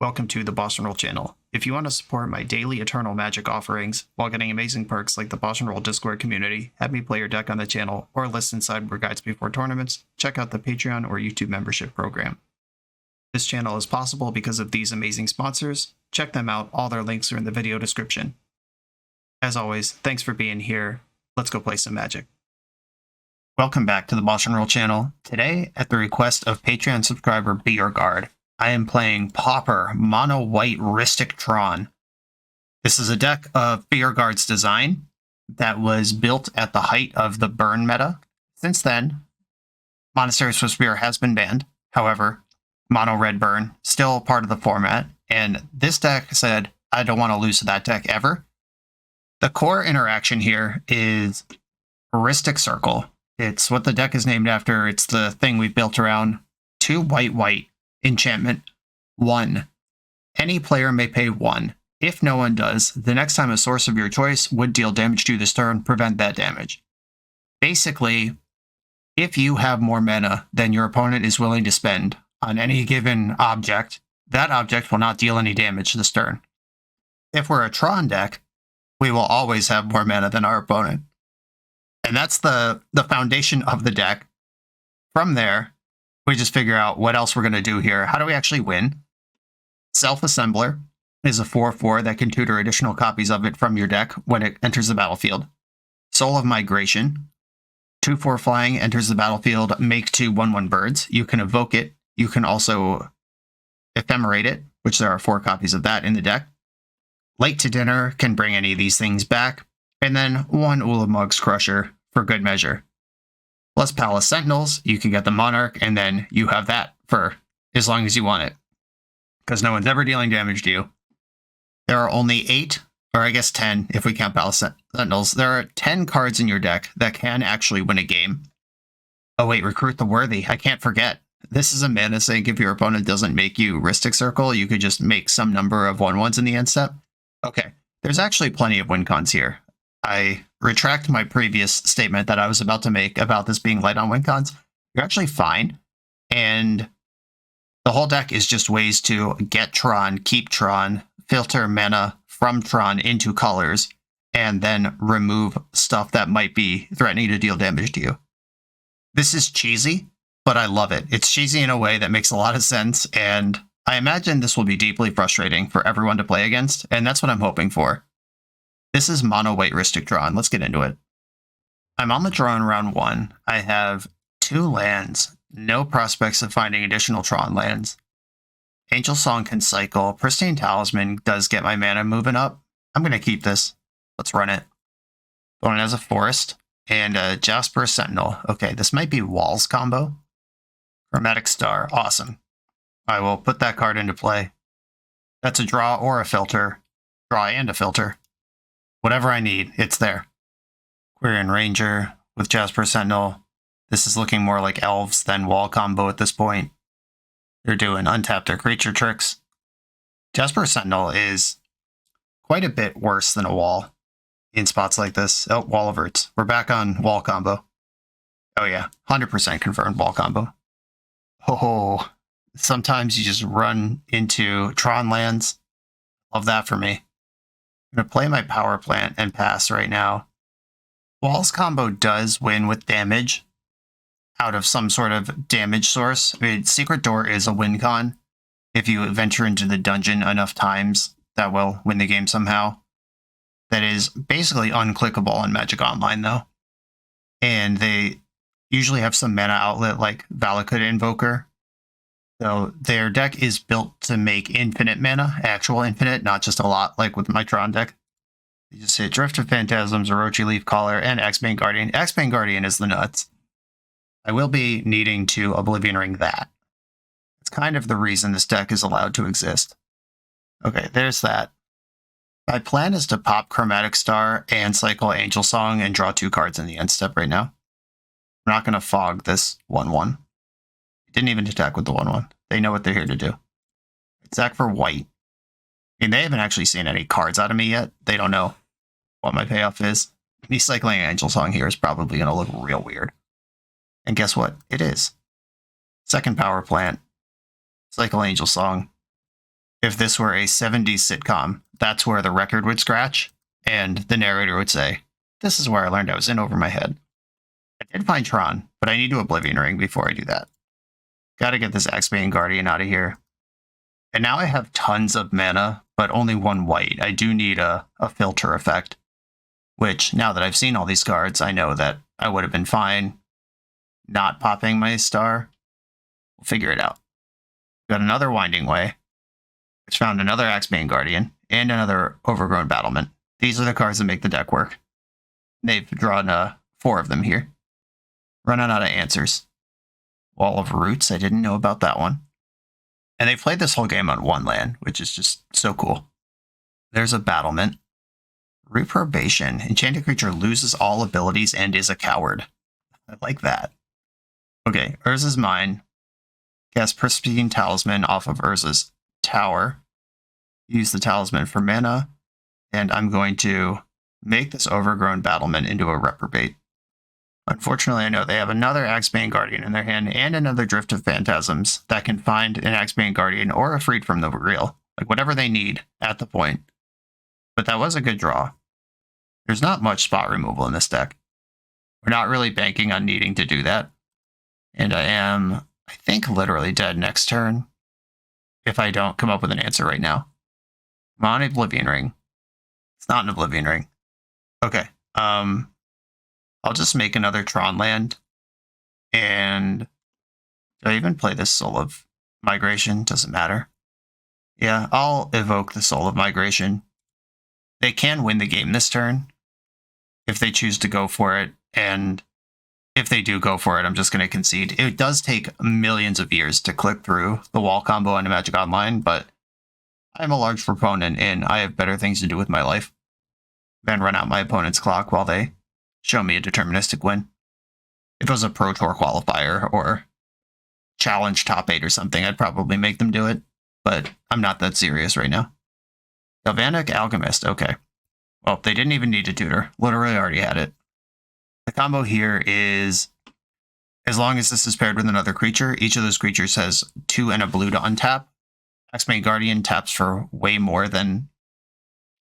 Welcome to the BoshNRoll channel. If you want to support my daily Eternal Magic offerings while getting amazing perks like the BoshNRoll Discord community, have me play your deck on the channel, or listen sideboard guides before tournaments, check out the Patreon or YouTube membership program. This channel is possible because of these amazing sponsors. Check them out, all their links are in the video description. As always, thanks for being here. Let's go play some Magic. Welcome back to the BoshNRoll channel. Today, at the request of Patreon subscriber Beauregard, I am playing Pauper Mono White Rhystic Tron. This is a deck of Beauregard's design that was built at the height of the burn meta. Since then, Monastery Swiftspear has been banned. However, Mono Red Burn still part of the format, and this deck said, I don't want to lose to that deck ever. The core interaction here is Rhystic Circle. It's what the deck is named after. It's the thing we've built around. 2 white enchantment. 1. Any player may pay 1. If no one does, the next time a source of your choice would deal damage to you this turn, prevent that damage. Basically, if you have more mana than your opponent is willing to spend on any given object, that object will not deal any damage this turn. If we're a Tron deck, we will always have more mana than our opponent. And that's the foundation of the deck. From there, we just figure out what else we're going to do here. How do we actually win? Self-Assembler is a 4/4 that can tutor additional copies of it from your deck when it enters the battlefield. Soul of Migration, 2/4 flying, enters the battlefield, make 2 1/1 birds. You can evoke it. You can also ephemerate it, which there are 4 copies of that in the deck. Late to Dinner can bring any of these things back. And then 1 Ulamog's Crusher for good measure. Plus Palace Sentinels, you can get the Monarch, and then you have that for as long as you want it. Because no one's ever dealing damage to you. There are only 8, or I guess 10 if we count Palace Sentinels. There are 10 cards in your deck that can actually win a game. Oh wait, Recruit the Worthy. I can't forget. This is a mana sink. If your opponent doesn't make you Rhystic Circle, you could just make some number of 1/1s in the end step. Okay, there's actually plenty of win cons here. I retract my previous statement that I was about to make about this being light on win cons. You're actually fine. And the whole deck is just ways to get Tron, keep Tron, filter mana from Tron into colors, and then remove stuff that might be threatening to deal damage to you. This is cheesy, but I love it. It's cheesy in a way that makes a lot of sense, and I imagine this will be deeply frustrating for everyone to play against, and that's what I'm hoping for. This is Mono White Rhystic Tron. Let's get into it. I'm on the draw in round 1. I have 2 lands, no prospects of finding additional Tron lands. Angel Song can cycle. Pristine Talisman does get my mana moving up. I'm going to keep this. Let's run it. Going as a Forest and a Jasper Sentinel. Okay, this might be Walls combo. Chromatic Star. Awesome. I will put that card into play. That's a draw or a filter. Draw and a filter. Whatever I need, it's there. Quirion Ranger with Jasper Sentinel. This is looking more like Elves than Wall combo at this point. They're doing untapped or creature tricks. Jasper Sentinel is quite a bit worse than a Wall in spots like this. Oh, Wall averts. We're back on Wall combo. Oh yeah, 100% confirmed Wall combo. Oh, sometimes you just run into Tron lands. Love that for me. I'm going to play my power plant and pass right now. Walls combo does win with damage out of some sort of damage source. I mean, Secret Door is a win con. If you venture into the dungeon enough times, that will win the game somehow. That is basically unclickable on Magic Online, though. And they usually have some mana outlet like Valakut Invoker. So their deck is built to make infinite mana, actual infinite, not just a lot like with my Tron deck. You just hit Drift of Phantasms, Orochi Leaf Caller, and X-Bane Guardian. X-Bane Guardian is the nuts. I will be needing to Oblivion Ring that. It's kind of the reason this deck is allowed to exist. Okay, there's that. My plan is to pop Chromatic Star and cycle Angel Song and draw 2 cards in the end step right now. I'm not going to fog this 1/1. Didn't even attack with the 1/1. They know what they're here to do. Attack for white. I mean, they haven't actually seen any cards out of me yet. They don't know what my payoff is. Me cycling Angel Song here is probably going to look real weird. And guess what? It is. Second power plant. Cycle Angel Song. if this were a 70s sitcom, that's where the record would scratch, and the narrator would say, "This is where I learned I was in over my head." I did find Tron, but I need to Oblivion Ring before I do that. Gotta get this Axebane Guardian out of here. And now I have tons of mana, but only one white. I do need a filter effect, which, now that I've seen all these cards, I know that I would have been fine not popping my star. We'll figure it out. Got another Winding Way, which found another Axebane Guardian, and another Overgrown Battlement. These are the cards that make the deck work. They've drawn 4 of them here. Running out of answers. Wall of Roots, I didn't know about that one. And they played this whole game on 1 land, which is just so cool. There's a Battlement. Reprobation. Enchanted creature loses all abilities and is a coward. I like that. Okay, Urza's mine. Cast Pristine Talisman off of Urza's tower. Use the talisman for mana. And I'm going to make this Overgrown Battlement into a Reprobate. Unfortunately, I know they have another Axebane Guardian in their hand and another Drift of Phantasms that can find an Axebane Guardian or a Freed from the Real. Like, whatever they need at the point. But that was a good draw. There's not much spot removal in this deck. We're not really banking on needing to do that. And I am, I think, literally dead next turn if I don't come up with an answer right now. I'm on Oblivion Ring. It's not an Oblivion Ring. Okay. I'll just make another Tron land. And do I even play this Soul of Migration? Doesn't matter. Yeah, I'll evoke the Soul of Migration. They can win the game this turn if they choose to go for it. And if they do go for it, I'm just going to concede. It does take millions of years to click through the wall combo on Magic Online, but I'm a large proponent and I have better things to do with my life than run out my opponent's clock while they show me a deterministic win. If it was a Pro Tour qualifier or challenge top 8 or something, I'd probably make them do it, but I'm not that serious right now. Galvanic Alchemist, okay. Well, they didn't even need to tutor. Literally already had it. The combo here is, as long as this is paired with another creature, each of those creatures has 2 and a blue to untap. Axebane Guardian taps for way more than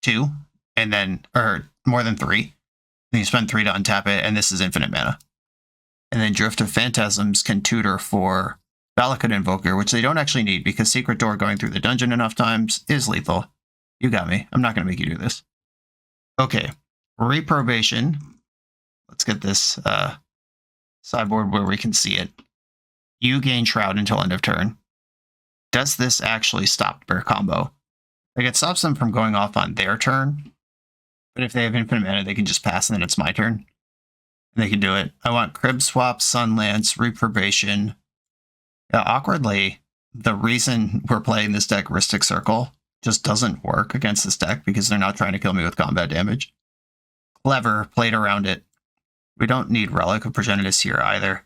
2, and then, or more than 3. Then you spend 3 to untap it, and this is infinite mana. And then Drift of Phantasms can tutor for Valakut Invoker, which they don't actually need because Secret Door going through the dungeon enough times is lethal. You got me. I'm not going to make you do this. Okay. Reprobation. Let's get this sideboard where we can see it. You gain Shroud until end of turn. Does this actually stop their combo? Like, it stops them from going off on their turn, but if they have infinite mana, they can just pass and then it's my turn. And they can do it. I want Crib Swap, Sunlance, Reprobation. Awkwardly, the reason we're playing this deck, Rhystic Circle, just doesn't work against this deck because they're not trying to kill me with combat damage. Clever, played around it. We don't need Relic of Progenitus here either.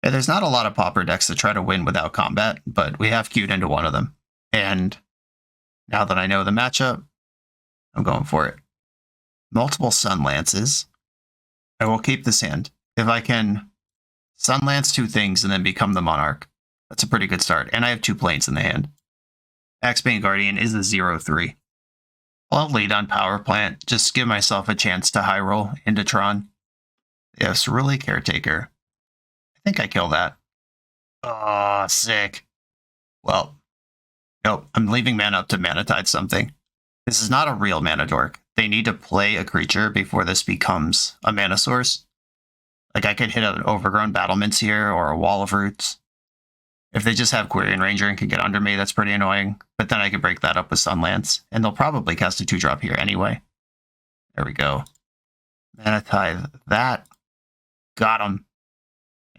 Yeah, there's not a lot of Pauper decks that try to win without combat, but we have queued into one of them. And now that I know the matchup, I'm going for it. Multiple Sunlances. I will keep this hand. If I can Sunlance 2 things and then become the Monarch, that's a pretty good start. And I have 2 planes in the hand. Axebane Guardian is a 0/3. I'll lead on Power Plant, just give myself a chance to high roll into Tron. Yes, really Caretaker. I think I kill that. Oh, sick. Well, nope, I'm leaving mana up to Mana Tide something. This is not a real mana dork. They need to play a creature before this becomes a mana source. Like, I could hit an Overgrown Battlements here or a Wall of Roots. If they just have Quirion Ranger and can get under me, that's pretty annoying. But then I could break that up with Sunlance, and they'll probably cast a 2-drop here anyway. There we go. Mana Tithe that. Got him.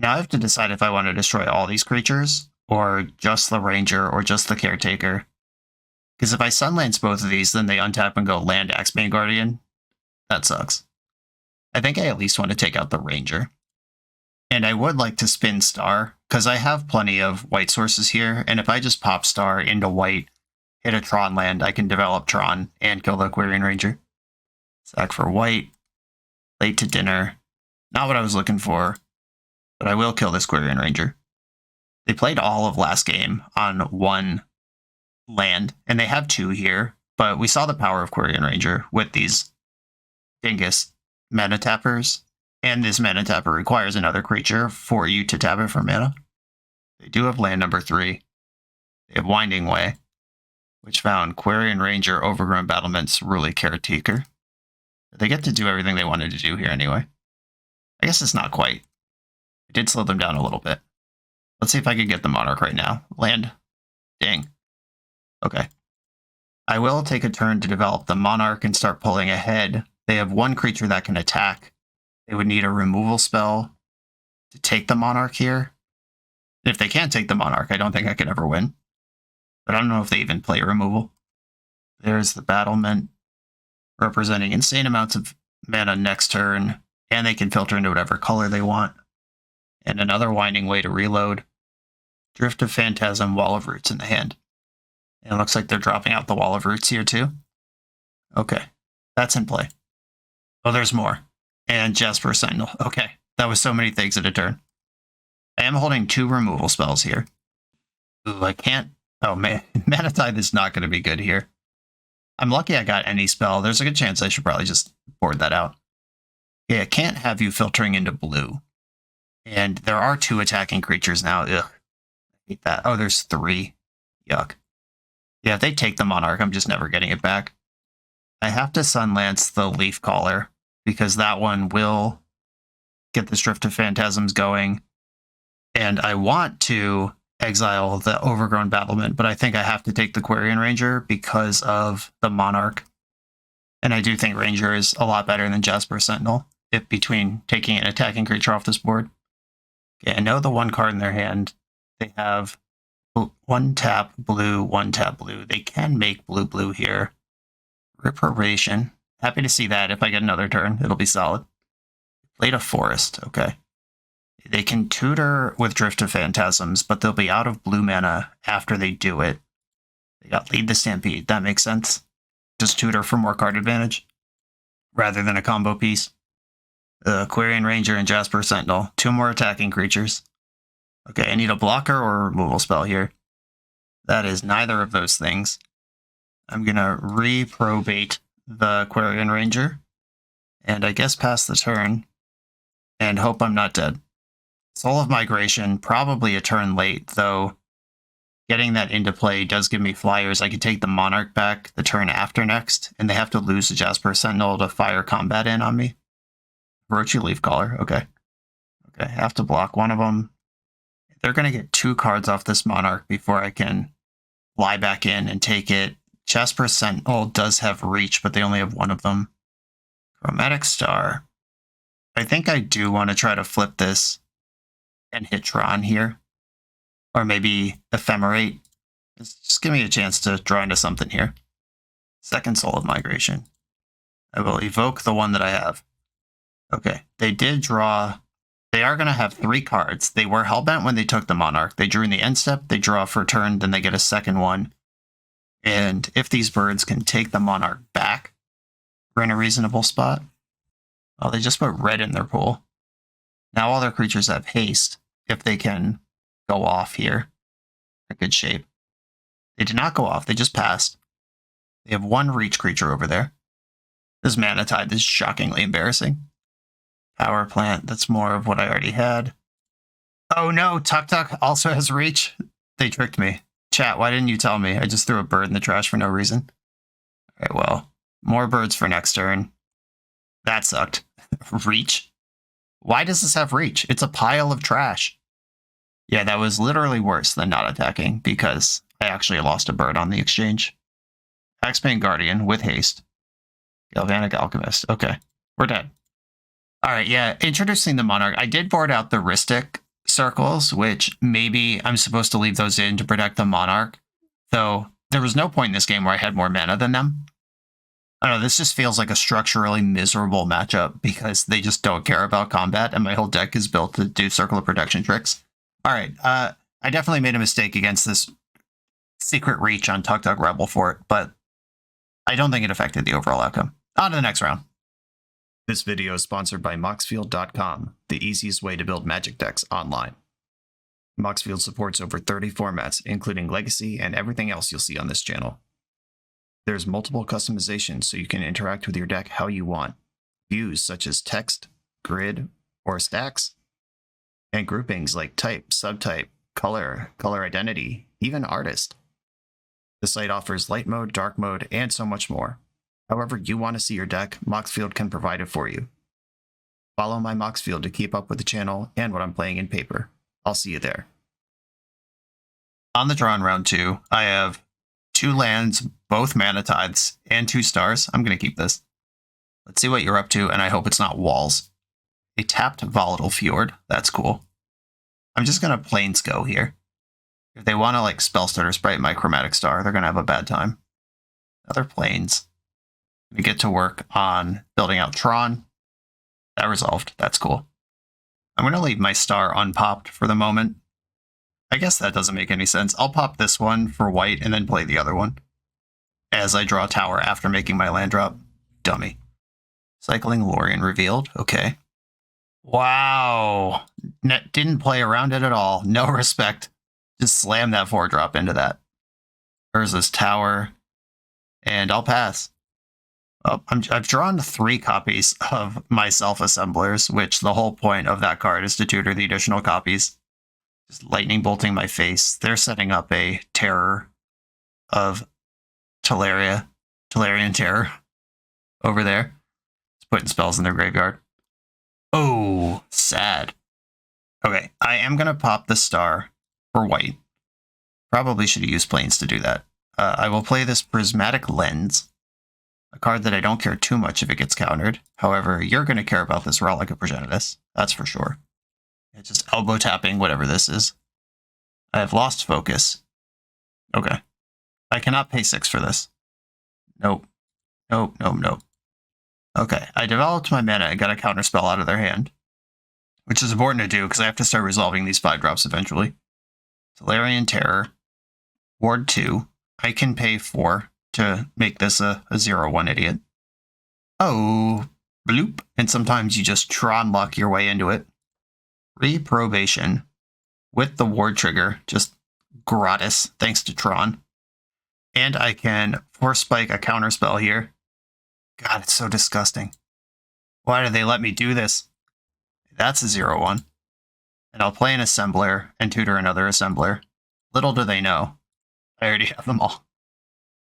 Now I have to decide if I want to destroy all these creatures, or just the Ranger, or just the Caretaker. Because if I Sunlance both of these, then they untap and go land Axebane Guardian. That sucks. I think I at least want to take out the Ranger. And I would like to spin Star, because I have plenty of white sources here, and if I just pop Star into white, hit a Tron land, I can develop Tron and kill the Quirion Ranger. Sack for white. Late to dinner. Not what I was looking for, but I will kill this Quirion Ranger. They played all of last game on 1 land, and they have 2 here, but we saw the power of Quirion Ranger with these dingus mana tappers, and this mana tapper requires another creature for you to tap it for mana. They do have land number 3. They have Winding Way, which found Quirion Ranger, Overgrown Battlements, Ruly Caretaker. They get to do everything they wanted to do here anyway. I guess it's not quite. I did slow them down a little bit. Let's see if I can get the Monarch right now. Land. Dang. Okay. I will take a turn to develop the Monarch and start pulling ahead. They have 1 creature that can attack. They would need a removal spell to take the Monarch here. If they can't take the Monarch, I don't think I could ever win. But I don't know if they even play removal. There's the Battlement, representing insane amounts of mana next turn, and they can filter into whatever color they want. And another Winding Way to reload. Drift of Phantasm, Wall of Roots in the hand. And it looks like they're dropping out the Wall of Roots here too. Okay, that's in play. Oh, there's more. And Jasper Sentinel. Okay, that was so many things in a turn. I am holding 2 removal spells here. Ooh, I can't. Oh man, Mana Tithe is not going to be good here. I'm lucky I got any spell. There's a good chance I should probably just board that out. Yeah, I can't have you filtering into blue. And there are 2 attacking creatures now. Ugh. I hate that. Oh, there's 3. Yuck. Yeah, if they take the Monarch, I'm just never getting it back. I have to Sunlance the Leaf Caller, because that one will get this Drift of Phantasms going. And I want to exile the Overgrown Battlement, but I think I have to take the Quirion Ranger because of the Monarch. And I do think Ranger is a lot better than Jasper Sentinel, if between taking an attacking creature off this board. Okay, I know the 1 card in their hand. They have 1 tap blue, 1 tap blue. They can make blue here. Reprobation. Happy to see that. If I get another turn, it'll be solid. Played a Forest. Okay. They can tutor with Drift of Phantasms, but they'll be out of blue mana after they do it. They got Lead the Stampede. That makes sense. Just tutor for more card advantage rather than a combo piece. Quirion Ranger and Jasper Sentinel. 2 more attacking creatures. Okay, I need a blocker or a removal spell here. That is neither of those things. I'm going to reprobate the Quirion Ranger. And I guess pass the turn. And hope I'm not dead. Soul of Migration, probably a turn late, though getting that into play does give me flyers. I could take the Monarch back the turn after next, and they have to lose the Jasper Sentinel to fire combat in on me. Orochi Leafcaller, okay. Okay, I have to block one of them. They're going to get 2 cards off this Monarch before I can fly back in and take it. Jasper Sentinel does have reach, but they only have 1 of them. Chromatic Star. I think I do want to try to flip this and hit Tron here. Or maybe Ephemerate. Just give me a chance to draw into something here. Second Soul of Migration. I will evoke the one that I have. Okay, they did draw. They are going to have 3 cards. They were Hellbent when they took the Monarch. They drew in the end step, they draw for a turn, then they get a second one. And if these birds can take the Monarch back, we're in a reasonable spot. Oh, they just put red in their pool. Now all their creatures have haste, if they can go off here. A good shape. They did not go off, they just passed. They have 1 reach creature over there. This Mana Tithe is shockingly embarrassing. Power Plant, that's more of what I already had. Oh no, Tuk Tuk also has reach. They tricked me. Chat, why didn't you tell me? I just threw a bird in the trash for no reason. Alright, well, more birds for next turn. That sucked. Reach? Why does this have reach? It's a pile of trash. Yeah, that was literally worse than not attacking, because I actually lost a bird on the exchange. Axebane Guardian with haste. Galvanic Alchemist. Okay, we're dead. Alright, yeah, introducing the Monarch. I did board out the Rhystic circles, which maybe I'm supposed to leave those in to protect the Monarch, though there was no point in this game where I had more mana than them. I don't know, this just feels like a structurally miserable matchup because they just don't care about combat, and my whole deck is built to do Circle of Protection tricks. Alright, I definitely made a mistake against this secret reach on Tuk Tuk Rebel Fort, but I don't think it affected the overall outcome. On to the next round. This video is sponsored by Moxfield.com, the easiest way to build Magic decks online. Moxfield supports over 30 formats, including Legacy and everything else you'll see on this channel. There's multiple customizations so you can interact with your deck how you want. Views such as text, grid, or stacks, and groupings like type, subtype, color, color identity, even artist. The site offers light mode, dark mode, and so much more. However you want to see your deck, Moxfield can provide it for you. Follow my Moxfield to keep up with the channel and what I'm playing in Pauper. I'll see you there. On the Tron round 2, I have 2 lands, both mana tithes, and 2 stars. I'm going to keep this. Let's see what you're up to, and I hope it's not walls. A tapped Volatile Fjord. That's cool. I'm just going to plains go here. If they want to like Spellstutter Sprite my Chromatic Star, they're going to have a bad time. Other plains. We get to work on building out Tron. That resolved. That's cool. I'm going to leave my star unpopped for the moment. I guess that doesn't make any sense. I'll pop this one for white and then play the other one as I draw a tower after making my land drop. Dummy. Cycling Lorien revealed. Okay. Wow. Didn't play around it at all. No respect. Just slam that 4-drop into that. Urza's tower. And I'll pass. Oh, I've drawn 3 copies of my self-assemblers, which the whole point of that card is to tutor the additional copies. Just lightning bolting my face. They're setting up a terror of Talarian Terror over there. Just putting spells in their graveyard. Oh, sad. Okay, I am going to pop the star for white. Probably should have used plains to do that. I will play this Prismatic Lens, a card that I don't care too much if it gets countered. However, you're going to care about this Relic of Progenitus. That's for sure. It's just elbow tapping whatever this is. I have lost focus. Okay. I cannot pay 6 for this. Nope. Nope, nope, nope. Okay, I developed my mana and got a counter spell out of their hand, which is important to do because I have to start resolving these 5-drops eventually. Talarian Terror. Ward 2. I can pay 4 to make this a 0-1 idiot. Oh, bloop. And sometimes you just Tron luck your way into it. Reprobation with the ward trigger, just gratis, thanks to Tron. And I can Force Spike a counter spell here. God, it's so disgusting. Why do they let me do this? That's a 0-1. And I'll play an assembler and tutor another assembler. Little do they know, I already have them all.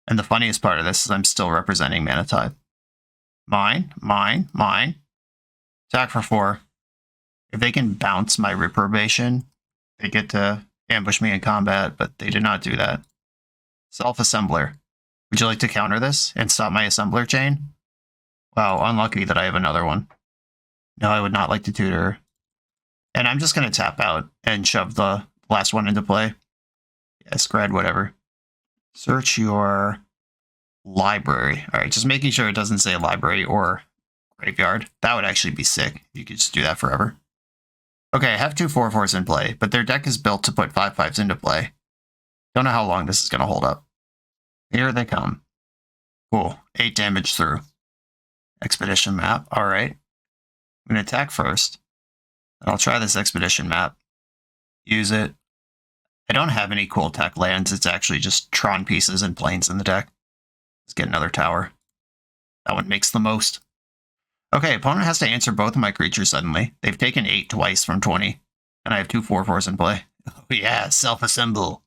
And the funniest part of this is I'm still representing Mana Tithe. Mine, mine, mine. Attack for 4. If they can bounce my Reprobation, they get to ambush me in combat, but they did not do that. Self-assembler. Would you like to counter this and stop my assembler chain? Wow, unlucky that I have another one. No, I would not like to tutor. And I'm just going to tap out and shove the last one into play. Yeah, scred, whatever. Search your library. All right, just making sure it doesn't say library or graveyard. That would actually be sick. You could just do that forever. Okay, I have 2 4/4s in play, but their deck is built to put 5/5s into play. Don't know how long this is going to hold up. Here they come. Cool. 8 damage through. Expedition map. All right. I'm going to attack first. And I'll try this expedition map. Use it. I don't have any cool tech lands. It's actually just Tron pieces and plains in the deck. Let's get another tower. That one makes the most. Okay, opponent has to answer both of my creatures suddenly. They've taken 8 twice from 20. And I have 2 4/4s in play. Oh yeah, self-assemble.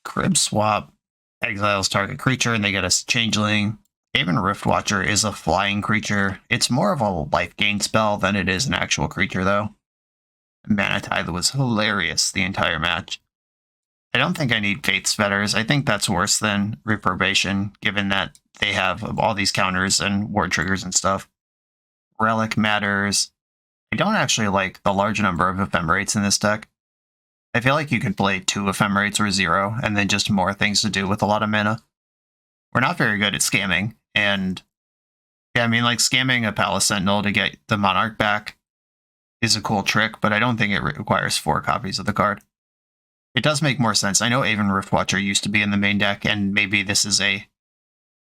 Crib swap. Exiles target creature and they get a changeling. Haven Riftwatcher is a flying creature. It's more of a life gain spell than it is an actual creature, though. Mana Tithe was hilarious the entire match. I don't think I need Faith's Fetters. I think that's worse than Reprobation, given that they have all these counters and ward triggers and stuff. Relic matters. I don't actually like the large number of Ephemerates in this deck. I feel like you could play 2 Ephemerates or 0, and then just more things to do with a lot of mana. We're not very good at scamming, and yeah, I mean, like, scamming a Palace Sentinel to get the Monarch back is a cool trick, but I don't think it requires 4 copies of the card. It does make more sense. I know Haven Riftwatcher used to be in the main deck, and maybe this is a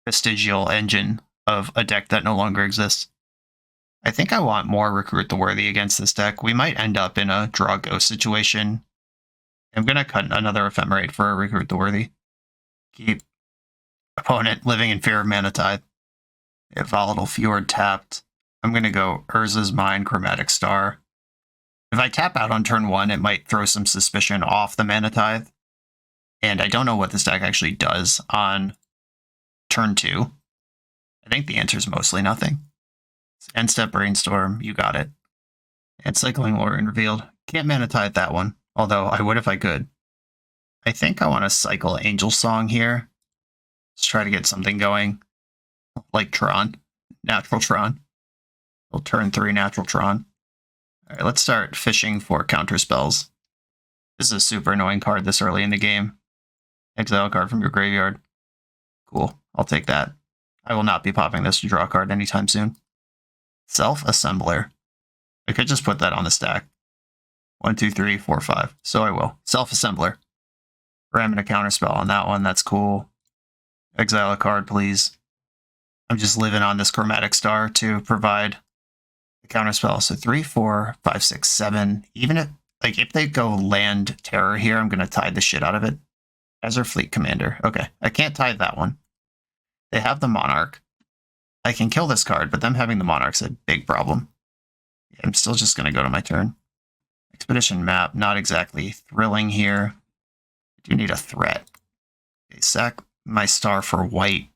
vestigial engine of a deck that no longer exists. I think I want more Recruit the Worthy against this deck. We might end up in a draw ghost situation I'm going to cut another Ephemerate for a Recruit the Worthy. Keep opponent living in fear of Mana Tithe. Get Volatile Fjord tapped. I'm going to go Urza's Mine, Chromatic Star. If I tap out on turn 1, it might throw some suspicion off the Mana Tithe. And I don't know what this deck actually does on turn 2. I think the answer is mostly nothing. End step Brainstorm, you got it. And Cycling Lore Revealed. Can't Mana Tithe that one, although I would if I could. I think I want to cycle Angel Song here. Let's try to get something going. Like Tron. Natural Tron. We'll turn 3 Natural Tron. Alright, let's start fishing for counter spells. This is a super annoying card this early in the game. Exile a card from your graveyard. Cool, I'll take that. I will not be popping this to draw a card anytime soon. Self-Assembler. I could just put that on the stack. 1, 2, 3, 4, 5. So I will. Self-Assembler. Ramming a counterspell on that one, that's cool. Exile a card, please. I'm just living on this Chromatic Star to provide the counterspell. So 3, 4, 5, 6, 7. Even if they go land Terror here, I'm going to tithe the shit out of it. Azure Fleet Commander. Okay, I can't tithe that one. They have the Monarch. I can kill this card, but them having the Monarch's a big problem. Yeah, I'm still just going to go to my turn. Expedition Map, not exactly thrilling here. I do need a threat. Okay, sack my star for white.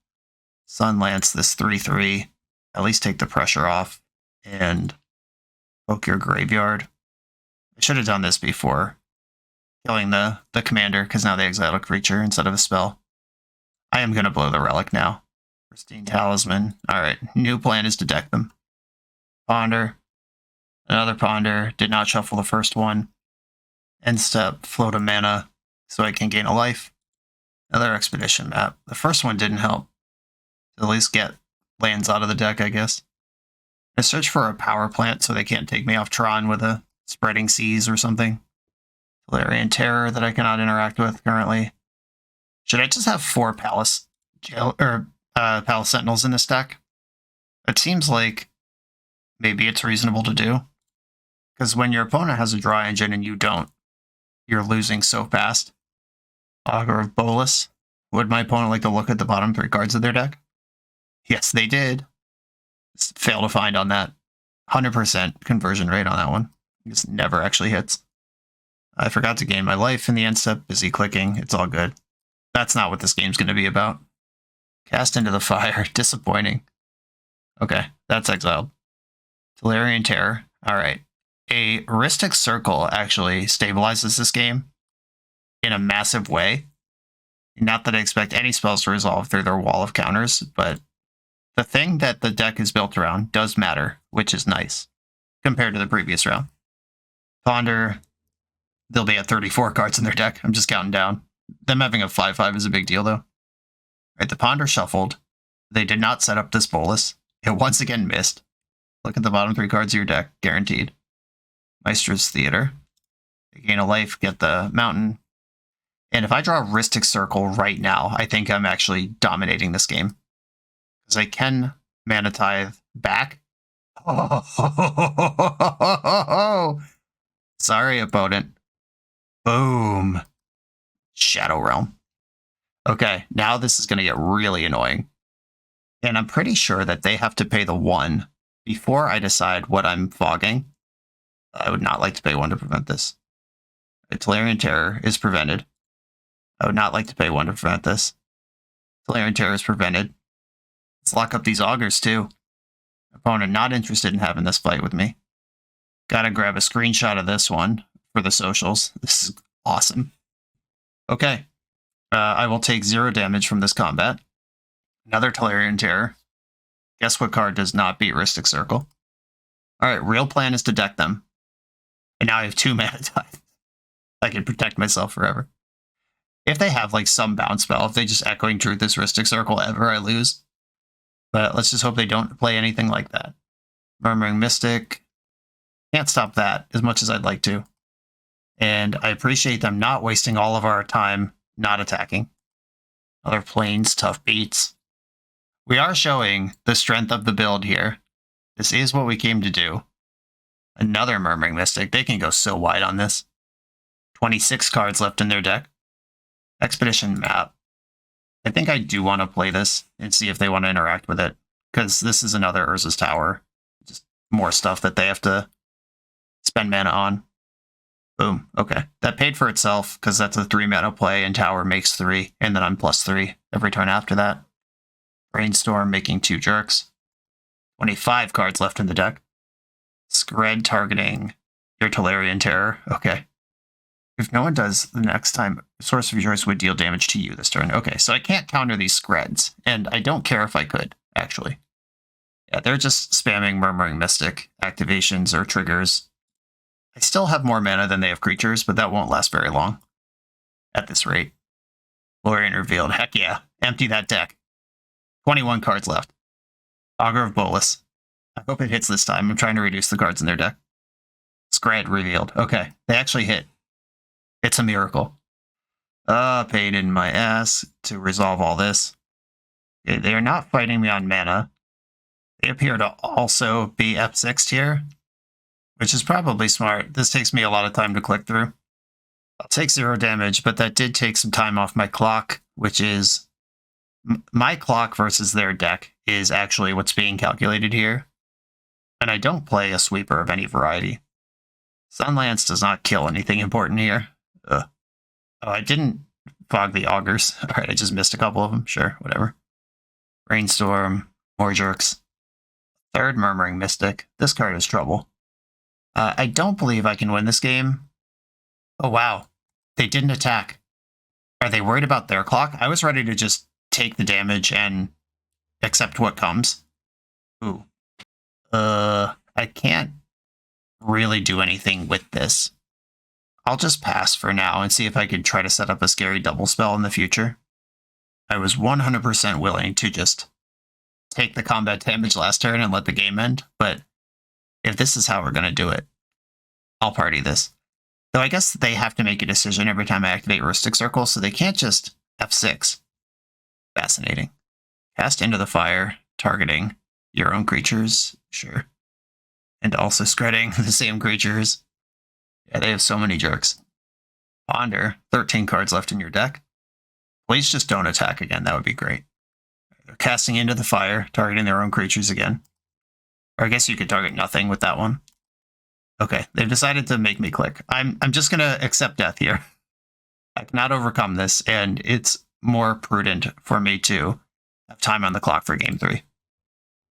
Sunlance this 3/3. At least take the pressure off. And poke your graveyard. I should have done this before killing the commander, because now they exile a creature instead of a spell. I am going to blow the relic now. Pristine Talisman. Alright, new plan is to deck them. Ponder. Another Ponder. Did not shuffle the first one. End step, float a mana so I can gain a life. Another Expedition Map. The first one didn't help. At least get lands out of the deck, I guess. I search for a power plant so they can't take me off Tron with a Spreading Seas or something. Valerian Terror that I cannot interact with currently. Should I just have 4 Palace Sentinels in this deck? It seems like maybe it's reasonable to do. Because when your opponent has a draw engine and you don't, you're losing so fast. Augur of Bolas. Would my opponent like to look at the bottom 3 cards of their deck? Yes, they did. Fail to find on that. 100% conversion rate on that one. This never actually hits. I forgot to gain my life in the end step. Busy clicking. It's all good. That's not what this game's going to be about. Cast into the fire. Disappointing. Okay, that's exiled. Valerian Terror. Alright. A Rhystic Circle actually stabilizes this game in a massive way. Not that I expect any spells to resolve through their wall of counters, but the thing that the deck is built around does matter, which is nice, compared to the previous round. Ponder, they'll be at 34 cards in their deck. I'm just counting down. Them having a 5/5 is a big deal, though. Right, the Ponder shuffled. They did not set up this Bolas. It once again missed. Look at the bottom 3 cards of your deck, guaranteed. Maestro's Theater. They gain a life, get the Mountain. And if I draw a Rhystic Circle right now, I think I'm actually dominating this game. Because I can Mana Tithe back. Sorry, opponent. Boom. Shadow Realm. Okay, now this is going to get really annoying. And I'm pretty sure that they have to pay the 1 before I decide what I'm fogging. I would not like to pay 1 to prevent this. Valerian Terror is prevented. I would not like to pay 1 to prevent this. Valerian Terror is prevented. Let's lock up these Augurs too. Opponent not interested in having this fight with me. Gotta grab a screenshot of this one for the socials. This is awesome. Okay. I will take 0 damage from this combat. Another Valerian Terror. Guess what card does not beat Rhystic Circle? Alright, real plan is to deck them. And now I have 2 Mana Tithe. I can protect myself forever. If they have like some bounce spell, if they just Echoing Truth this Rhystic Circle ever, I lose. But let's just hope they don't play anything like that. Murmuring Mystic. Can't stop that as much as I'd like to. And I appreciate them not wasting all of our time not attacking. Other Plains, tough beats. We are showing the strength of the build here. This is what we came to do. Another Murmuring Mystic. They can go so wide on this. 26 cards left in their deck. Expedition Map. I think I do want to play this and see if they want to interact with it, because this is another Urza's Tower. Just more stuff that they have to spend mana on. Boom. Okay. That paid for itself, because that's a 3 mana play, and Tower makes 3, and then I'm +3 every turn after that. Brainstorm making 2 jerks. 25 cards left in the deck. Scred targeting your Tolarian Terror. Okay. If no one does, the next time, Source of your choice would deal damage to you this turn. Okay, so I can't counter these Screds, and I don't care if I could, actually. Yeah, they're just spamming Murmuring Mystic activations or triggers. I still have more mana than they have creatures, but that won't last very long at this rate. Lorien Revealed. Heck yeah. Empty that deck. 21 cards left. Augur of Bolas. I hope it hits this time. I'm trying to reduce the cards in their deck. Scred Revealed. Okay, they actually hit. It's a miracle. Pain in my ass to resolve all this. Okay, they are not fighting me on mana. They appear to also be F6 here, which is probably smart. This takes me a lot of time to click through. I'll take 0 damage, but that did take some time off my clock, which is... my clock versus their deck is actually what's being calculated here. And I don't play a sweeper of any variety. Sunlance does not kill anything important here. Oh, I didn't fog the augurs. Alright, I just missed a couple of them. Sure, whatever. Brainstorm, more jerks. Third Murmuring Mystic. This card is trouble. I don't believe I can win this game. Oh wow, they didn't attack. Are they worried about their clock? I was ready to just take the damage and accept what comes. Ooh. I can't really do anything with this. I'll just pass for now and see if I can try to set up a scary double spell in the future. I was 100% willing to just take the combat damage last turn and let the game end, but if this is how we're going to do it, I'll party this. Though I guess they have to make a decision every time I activate Rhystic Circle, so they can't just F6. Fascinating. Cast Into the Fire, targeting your own creatures, sure. And also scredding the same creatures. Yeah, they have so many jerks. Ponder, 13 cards left in your deck. Please just don't attack again, that would be great. They're casting Into the Fire, targeting their own creatures again. Or I guess you could target nothing with that one. Okay, they've decided to make me click. I'm just gonna accept death here. I cannot overcome this, and it's more prudent for me to have time on the clock for game 3.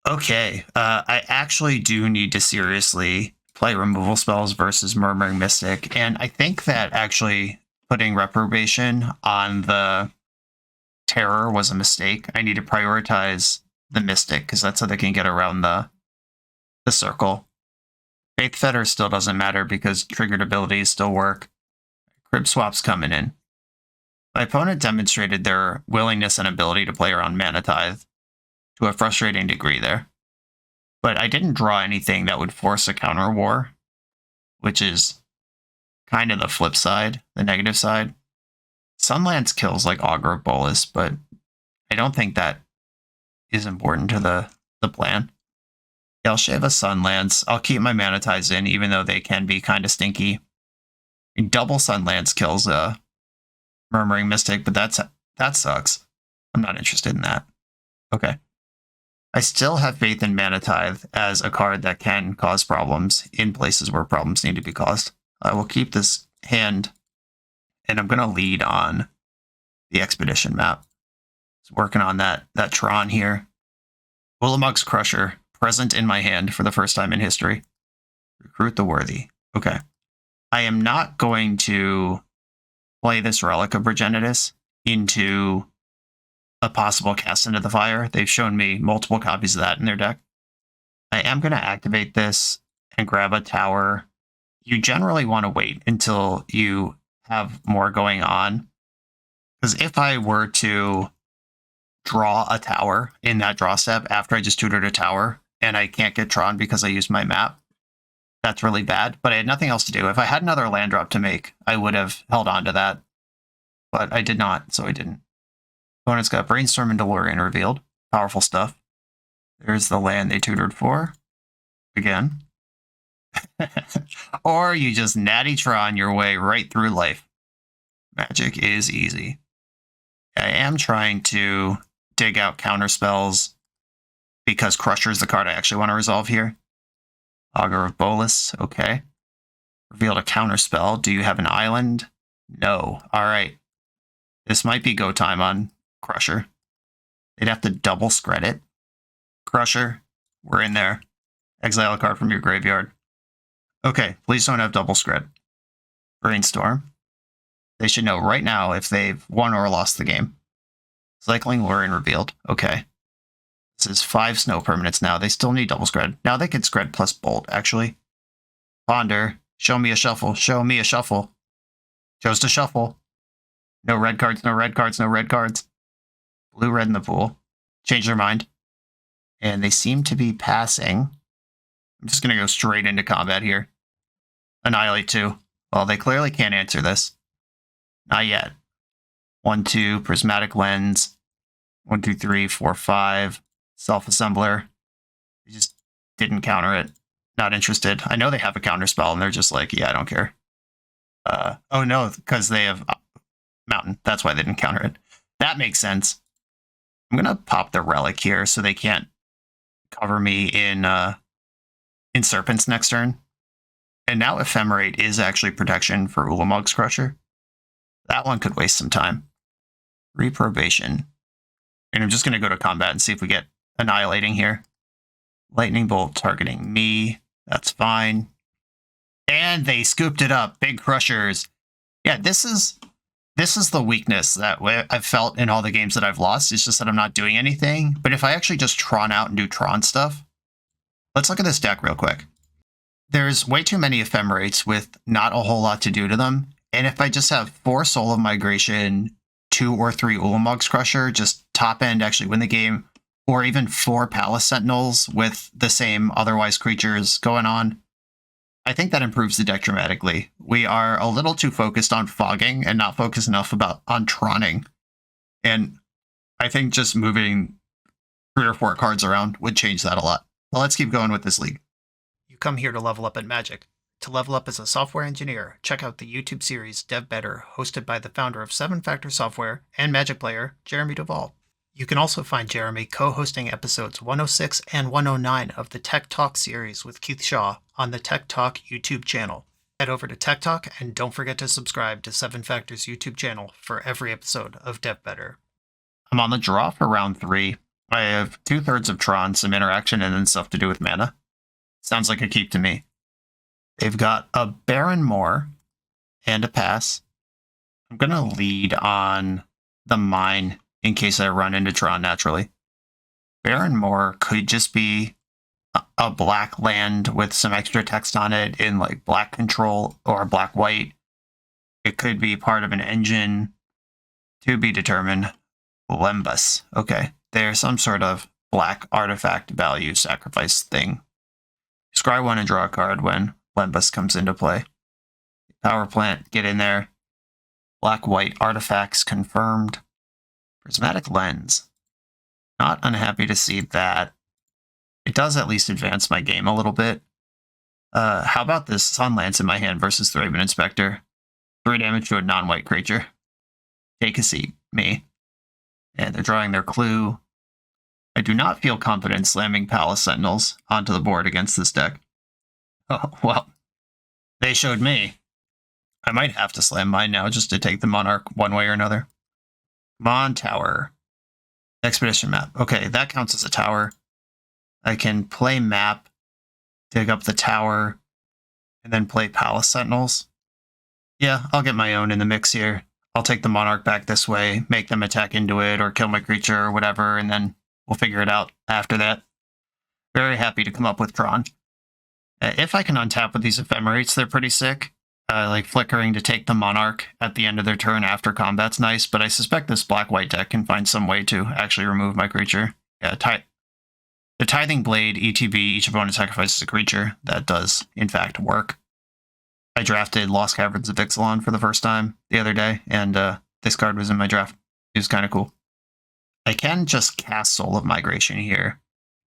Okay, I actually do need to seriously play removal spells versus Murmuring Mystic, and I think that actually putting Reprobation on the Terror was a mistake. I need to prioritize the Mystic, because that's how they can get around the circle. Faith Fetter still doesn't matter, because triggered abilities still work. Crib Swap's coming in. My opponent demonstrated their willingness and ability to play around Mana Tithe to a frustrating degree there. But I didn't draw anything that would force a counter war, which is kind of the flip side, the negative side. Sunlance kills like Augur of Bolas, but I don't think that is important to the plan. Yeah, I'll shave a Sunlance. I'll keep my Mana Tides in, even though they can be kind of stinky. And double Sunlance kills a Murmuring Mystic, but that sucks. I'm not interested in that. Okay. I still have faith in Mana Tithe as a card that can cause problems in places where problems need to be caused. I will keep this hand, and I'm going to lead on the Expedition map. Just working on that Tron here. Ulamog's Crusher, present in my hand for the first time in history. Recruit the Worthy. Okay. I am not going to play this Relic of Progenitus into a possible Cast Into the Fire. They've shown me multiple copies of that in their deck. I am going to activate this and grab a tower. You generally want to wait until you have more going on, because if I were to draw a tower in that draw step after I just tutored a tower and I can't get Tron because I used my map, that's really bad, but I had nothing else to do. If I had another land drop to make, I would have held on to that, but I did not, so I didn't. Opponent's got Brainstorm and Lorien Revealed. Powerful stuff. There's the land they tutored for. Again. Or you just natty Tron your way right through life. Magic is easy. I am trying to dig out counter spells because Crusher is the card I actually want to resolve here. Augur of Bolas, okay. Revealed a counter spell. Do you have an island? No. Alright. This might be go time on Crusher. They'd have to double scred it. Crusher, we're in there. Exile a card from your graveyard. Okay, please don't have double scred. Brainstorm. They should know right now if they've won or lost the game. Cycling Lurin revealed. Okay. This is 5 snow permanents now. They still need double scred. Now they can scred plus bolt, actually. Ponder. Show me a shuffle. Show me a shuffle. Chose to shuffle. No red cards, no red cards, no red cards. Blue, red in the pool. Change their mind. And they seem to be passing. I'm just going to go straight into combat here. Annihilate 2. Well, they clearly can't answer this. Not yet. 1, 2, Prismatic Lens. 1, 2, 3, 4, 5. Self-Assembler. They just didn't counter it. Not interested. I know they have a counter spell, and they're just like, yeah, I don't care. Oh no, because they have Mountain. That's why they didn't counter it. That makes sense. I'm going to pop the Relic here so they can't cover me in Serpents next turn. And now Ephemerate is actually protection for Ulamog's Crusher. That one could waste some time. Reprobation. And I'm just going to go to combat and see if we get Annihilating here. Lightning Bolt targeting me. That's fine. And they scooped it up. Big Crushers. Yeah, this is the weakness that I've felt in all the games that I've lost. It's just that I'm not doing anything. But if I actually just Tron out and do Tron stuff, let's look at this deck real quick. There's way too many Ephemerates with not a whole lot to do to them. And if I just have 4 Soul of Migration, 2 or 3 Ulamog's Crusher, just top end actually win the game, or even 4 Palace Sentinels with the same otherwise creatures going on, I think that improves the deck dramatically. We are a little too focused on fogging and not focused enough on Tronning. And I think just moving 3 or 4 cards around would change that a lot. But let's keep going with this league. You come here to level up at Magic. To level up as a software engineer, check out the YouTube series Dev Better, hosted by the founder of 7 Factor Software and Magic player, Jeremy Duvall. You can also find Jeremy co-hosting episodes 106 and 109 of the Tech Talk series with Keith Shaw on the Tech Talk YouTube channel. Head over to Tech Talk and don't forget to subscribe to 7 Factor's YouTube channel for every episode of Dev Better. I'm on the draw for round 3. I have 2/3 of Tron, some interaction, and then stuff to do with mana. Sounds like a keep to me. They've got a Baron Moor and a pass. I'm going to lead on the Mine in case I run into Tron naturally. Baron Moor could just be a black land with some extra text on it in like black control or black-white. It could be part of an engine to be determined. Lembas. Okay. There's some sort of black artifact value sacrifice thing. Scry 1 and draw a card when Lembas comes into play. Power plant, get in there. Black-white artifacts confirmed. Prismatic Lens. Not unhappy to see that. It does at least advance my game a little bit. How about this Sunlance in my hand versus Thraben Inspector? 3 damage to a non-white creature. Take a seat, me. And they're drawing their clue. I do not feel confident slamming Palace Sentinels onto the board against this deck. Oh, well. They showed me. I might have to slam mine now just to take the Monarch one way or another. Come on, Tower. Expedition Map. Okay, that counts as a tower. I can play Map, dig up the tower, and then play Palace Sentinels. Yeah, I'll get my own in the mix here. I'll take the Monarch back this way, make them attack into it, or kill my creature, or whatever, and then we'll figure it out after that. Very happy to come up with Tron. If I can untap with these Ephemerates, they're pretty sick. Like flickering to take the Monarch at the end of their turn after combat's nice, but I suspect this black-white deck can find some way to actually remove my creature. Yeah, the Tithing Blade, ETB, each opponent sacrifices a creature. That does, in fact, work. I drafted Lost Caverns of Ixalan for the first time the other day, and this card was in my draft. It was kind of cool. I can just cast Soul of Migration here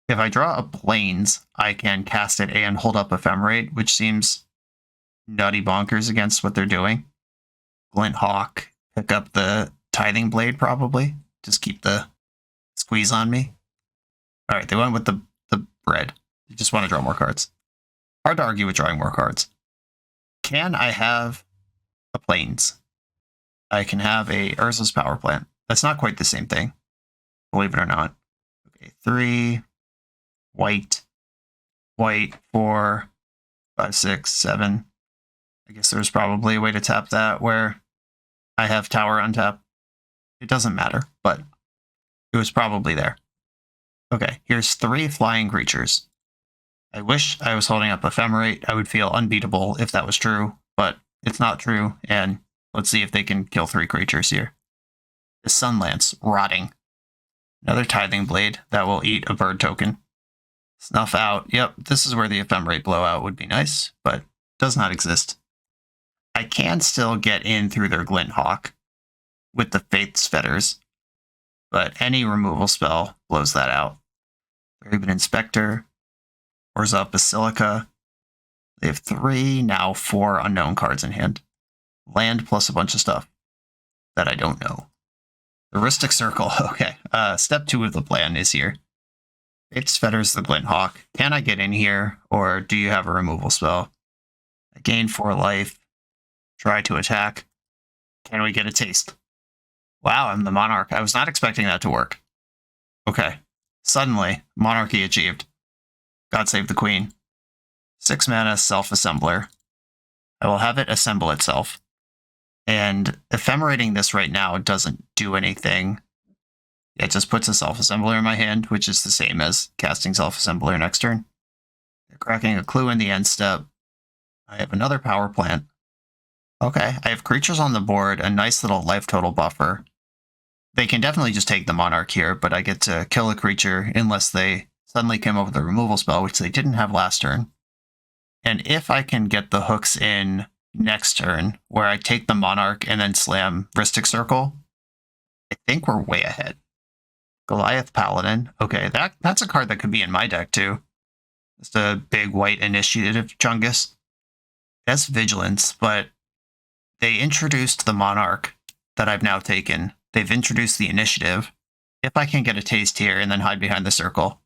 If I draw a Plains, I can cast it and hold up Ephemerate, which seems nutty bonkers against what they're doing. Glint Hawk, pick up the Tithing Blade probably. Just keep the squeeze on me. Alright, they went with the red. They just want to draw more cards. Hard to argue with drawing more cards. Can I have a Plains? I can have a Urza's Power Plant. That's not quite the same thing, believe it or not. Okay, 3, white, 4, 5, 6, 7. I guess there's probably a way to tap that where I have Tower untap. It doesn't matter, but it was probably there. Okay, here's 3 flying creatures. I wish I was holding up Ephemerate. I would feel unbeatable if that was true, but it's not true, and let's see if they can kill 3 creatures here. The Sunlance, rotting. Another Tithing Blade that will eat a bird token. Snuff out. Yep, this is where the Ephemerate blowout would be nice, but does not exist. I can still get in through their Glint Hawk with the Faith's Fetters, but any removal spell blows that out. Raven Inspector, Urza Basilica. They have 3, now 4 unknown cards in hand. Land plus a bunch of stuff that I don't know. The Rhystic Circle, okay. Step 2 of the plan is here. Faith's Fetters the Glint Hawk. Can I get in here, or do you have a removal spell? I gain 4 life. Try to attack. Can we get a taste? Wow, I'm the Monarch. I was not expecting that to work. Okay. Suddenly, Monarchy achieved. God save the Queen. 6 mana, Self-Assembler. I will have it assemble itself. And ephemerating this right now doesn't do anything. It just puts a Self-Assembler in my hand, which is the same as casting Self-Assembler next turn. They're cracking a Clue in the end step. I have another Power Plant. Okay, I have creatures on the board, a nice little life total buffer. They can definitely just take the Monarch here, but I get to kill a creature unless they suddenly came up with a removal spell, which they didn't have last turn. And if I can get the hooks in next turn, where I take the Monarch and then slam Rhystic Circle, I think we're way ahead. Goliath Paladin. Okay, that's a card that could be in my deck too. Just a big white initiative chungus. That's Vigilance, but they introduced the Monarch that I've now taken. They've introduced the initiative. If I can get a taste here and then hide behind the circle.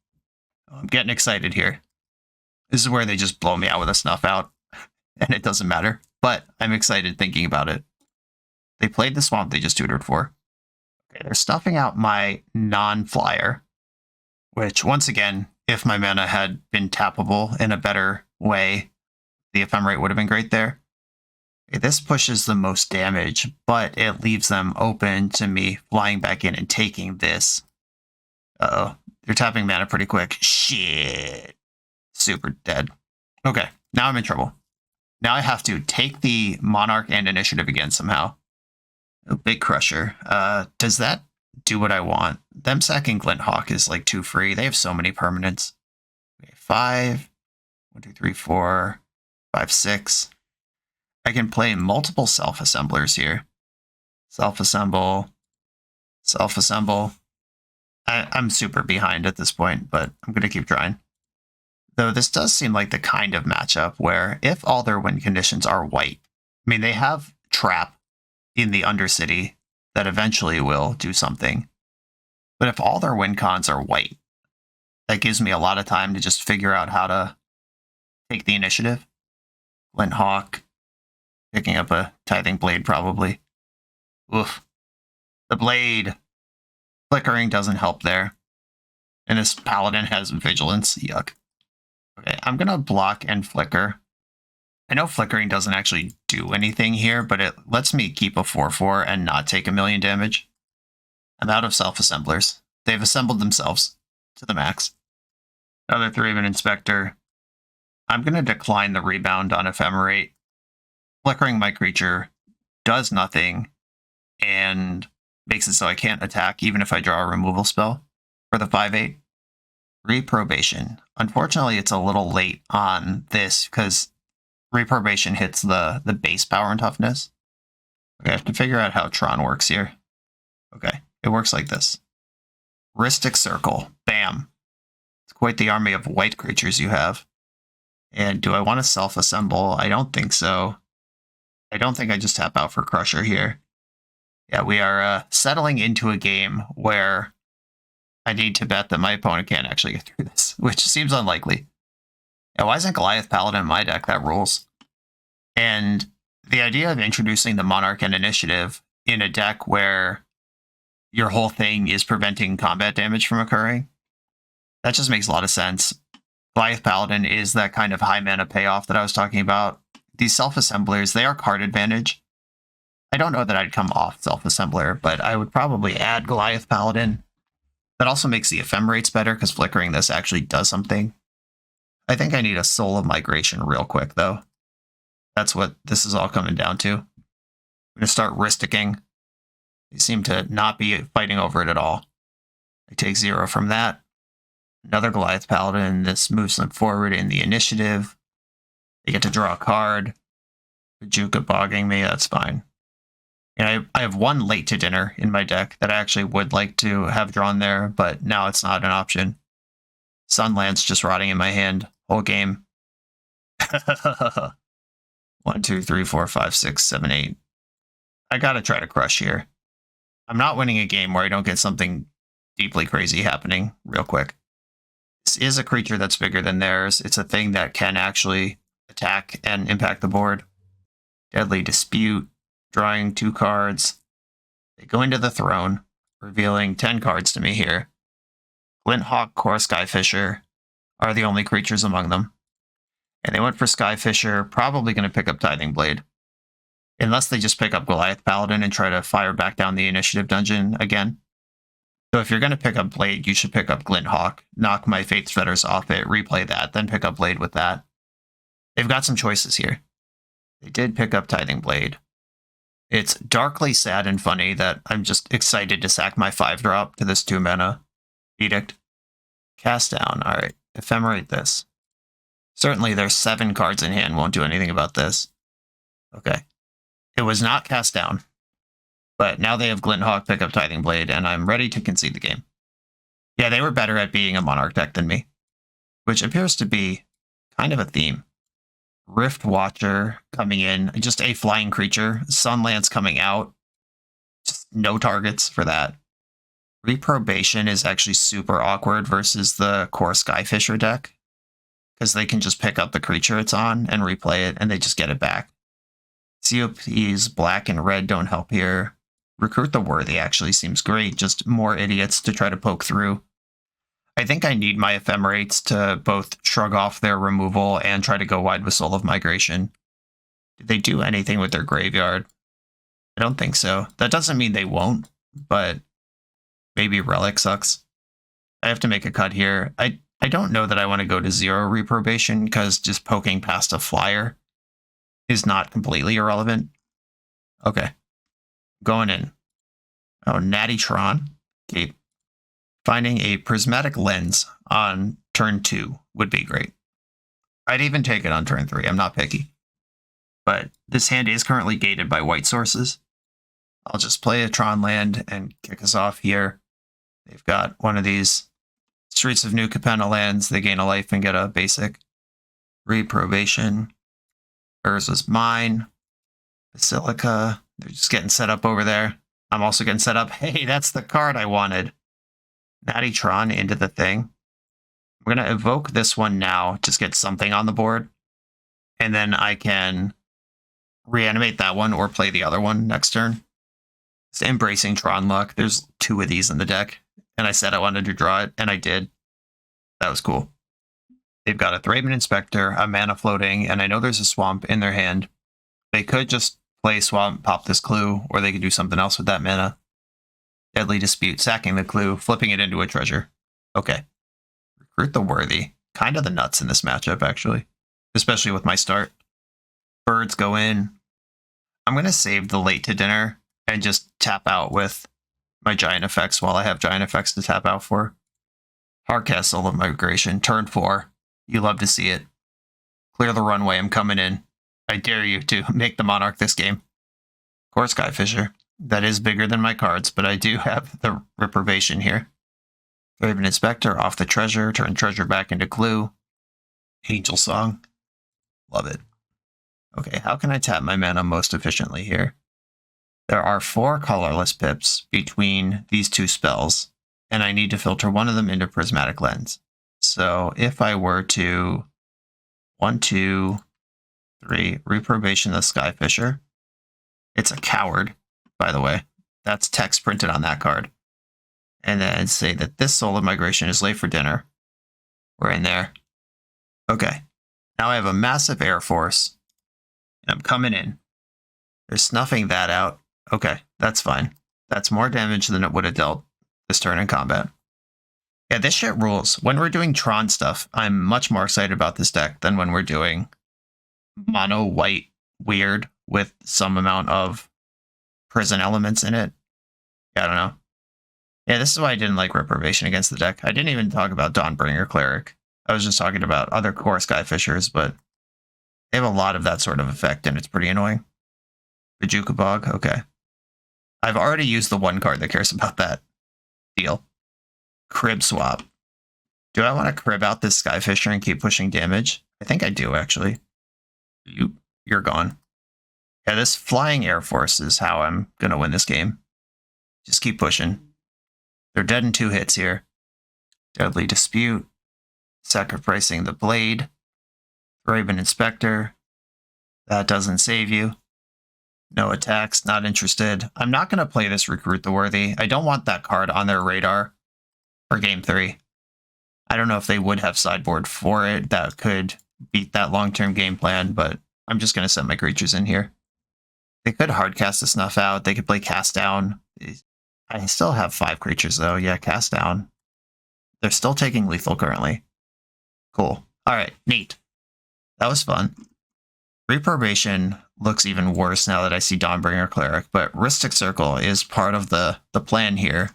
I'm getting excited here. This is where they just blow me out with a Snuff Out, and it doesn't matter. But I'm excited thinking about it. They played the Swamp they just tutored for. Okay, they're stuffing out my non-flyer, which, once again, if my mana had been tappable in a better way, the Ephemerate would have been great there. Okay, this pushes the most damage, but it leaves them open to me flying back in and taking this. Uh-oh. They're tapping mana pretty quick. Shit. Super dead. Okay, now I'm in trouble. Now I have to take the Monarch and initiative again somehow. Oh, Big Crusher. Does that do what I want? Them sacking Glint Hawk is like too free. They have so many permanents. Okay, 5. 1, 2, 3, 4, 5, 6. I can play multiple Self-Assemblers here. Self-Assemble. Self-Assemble. I'm super behind at this point, but I'm going to keep trying. Though this does seem like the kind of matchup where if all their win conditions are white, I mean, they have Trap in the Undercity that eventually will do something. But if all their win cons are white, that gives me a lot of time to just figure out how to take the initiative. Glint Hawk, picking up a Tithing Blade probably. Oof. The Blade. Flickering doesn't help there. And this Paladin has Vigilance. Yuck. Okay, I'm going to block and Flicker. I know Flickering doesn't actually do anything here, but it lets me keep a 4/4 and not take 1,000,000 damage. I'm out of Self-Assemblers. They've assembled themselves to the max. Another Raven Inspector. I'm going to decline the rebound on Ephemerate. Flickering my creature does nothing and makes it so I can't attack even if I draw a removal spell for the 5/8. Reprobation. Unfortunately, it's a little late on this because Reprobation hits the base power and toughness. Okay, I have to figure out how Tron works here. Okay, it works like this. Rhystic Circle. Bam. It's quite the army of white creatures you have. And do I want to self-assemble? I don't think so. I don't think I just tap out for Crusher here. Yeah, we are settling into a game where I need to bet that my opponent can't actually get through this, which seems unlikely. Yeah, why isn't Goliath Paladin in my deck? That rules. And the idea of introducing the Monarch and Initiative in a deck where your whole thing is preventing combat damage from occurring, that just makes a lot of sense. Goliath Paladin is that kind of high mana payoff that I was talking about. These self-assemblers, they are card advantage. I don't know that I'd come off self-assembler, but I would probably add Goliath Paladin. That also makes the ephemerates better because flickering this actually does something. I think I need a Soul of Migration real quick, though. That's what this is all coming down to. I'm going to start Rhysticking. They seem to not be fighting over it at all. I take 0 from that. Another Goliath Paladin. This moves them forward in the initiative. They get to draw a card. Juka bogging me, that's fine. And I have one late to dinner in my deck that I actually would like to have drawn there, but now it's not an option. Sunlance just rotting in my hand. Whole game. 1, 2, 3, 4, 5, 6, 7, 8. I gotta try to crush here. I'm not winning a game where I don't get something deeply crazy happening real quick. This is a creature that's bigger than theirs. It's a thing that can actually attack and impact the board. Deadly Dispute, drawing 2 cards. They go into the throne, revealing 10 cards to me here. Glinthawk, Core Skyfisher are the only creatures among them. And they went for Skyfisher, probably going to pick up Tithing Blade. Unless they just pick up Goliath Paladin and try to fire back down the initiative dungeon again. So if you're going to pick up Blade, you should pick up Glinthawk, knock my Faith's Fetters off it, replay that, then pick up Blade with that. They've got some choices here. They did pick up Tithing Blade. It's darkly sad and funny that I'm just excited to sack my 5-drop to this 2-mana Edict. Cast down. Alright, ephemerate this. Certainly there's 7 cards in hand, won't do anything about this. Okay. It was not cast down. But now they have Glinthawk pick up Tithing Blade, and I'm ready to concede the game. Yeah, they were better at being a Monarch deck than me. Which appears to be kind of a theme. Rift Watcher coming in, just a flying creature. Sunlance coming out. Just no targets for that. Reprobation is actually super awkward versus the core Skyfisher deck. Because they can just pick up the creature it's on and replay it, and they just get it back. COPs, black and red don't help here. Recruit the Worthy actually seems great, just more idiots to try to poke through. I think I need my ephemerates to both shrug off their removal and try to go wide with Soul of Migration. Did they do anything with their graveyard? I don't think so. That doesn't mean they won't, but maybe Relic sucks. I have to make a cut here. I don't know that I want to go to 0 reprobation because just poking past a flyer is not completely irrelevant. Okay. Going in. Oh, Natty Tron. Okay. Finding a prismatic lens on turn 2 would be great. I'd even take it on turn 3. I'm not picky. But this hand is currently gated by white sources. I'll just play a Tron land and kick us off here. They've got one of these Streets of New Capenna lands. They gain a life and get a basic. Reprobation. Hers was mine. Basilica. They're just getting set up over there. I'm also getting set up. Hey, that's the card I wanted. Natty Tron into the thing. I'm going to evoke this one now. Just get something on the board. And then I can reanimate that one or play the other one next turn. Just embracing Tron luck. There's 2 of these in the deck. And I said I wanted to draw it, and I did. That was cool. They've got a Thraben Inspector, a mana floating, and I know there's a swamp in their hand. They could just play swamp, pop this clue, or they could do something else with that mana. Deadly Dispute, sacking the clue, flipping it into a treasure. Okay. Recruit the Worthy. Kind of the nuts in this matchup, actually. Especially with my start. Birds go in. I'm going to save the late to dinner and just tap out with my giant effects while I have giant effects to tap out for. Hardcast Soul of Migration, turn 4. You love to see it. Clear the runway, I'm coming in. I dare you to make the Monarch this game. Core Skyfisher. That is bigger than my cards, but I do have the reprobation here. Raven Inspector off the treasure, turn treasure back into clue. Angel Song. Love it. Okay, how can I tap my mana most efficiently here? There are 4 colorless pips between these 2 spells, and I need to filter one of them into Prismatic Lens. So if I were to 1, 2, 3, Reprobation the Skyfisher. It's a coward, by the way. That's text printed on that card. And then say that this Soul of Migration is late for dinner. We're in there. Okay. Now I have a massive Air Force. And I'm coming in. They're snuffing that out. Okay, that's fine. That's more damage than it would have dealt this turn in combat. Yeah, this shit rules. When we're doing Tron stuff, I'm much more excited about this deck than when we're doing mono white weird with some amount of prison elements in it. Yeah, I don't know. Yeah, this is why I didn't like Reprobation against the deck. I didn't even talk about Dawnbringer Cleric. I was just talking about other core Skyfishers, but they have a lot of that sort of effect, and it's pretty annoying. Bajuka Bog, okay. I've already used the one card that cares about that. Deal. Crib Swap. Do I want to crib out this Skyfisher and keep pushing damage? I think I do, actually. You're gone. Yeah, this Flying Air Force is how I'm going to win this game. Just keep pushing. They're dead in 2 hits here. Deadly Dispute. Sacrificing the Blade. Raven Inspector. That doesn't save you. No attacks, not interested. I'm not going to play this Recruit the Worthy. I don't want that card on their radar for Game 3. I don't know if they would have sideboard for it that could beat that long-term game plan, but I'm just going to set my creatures in here. They could hardcast the Snuff out. They could play Cast Down. I still have 5 creatures, though. Yeah, Cast Down. They're still taking lethal currently. Cool. All right, neat. That was fun. Reprobation looks even worse now that I see Dawnbringer Cleric, but Rhystic Circle is part of the plan here.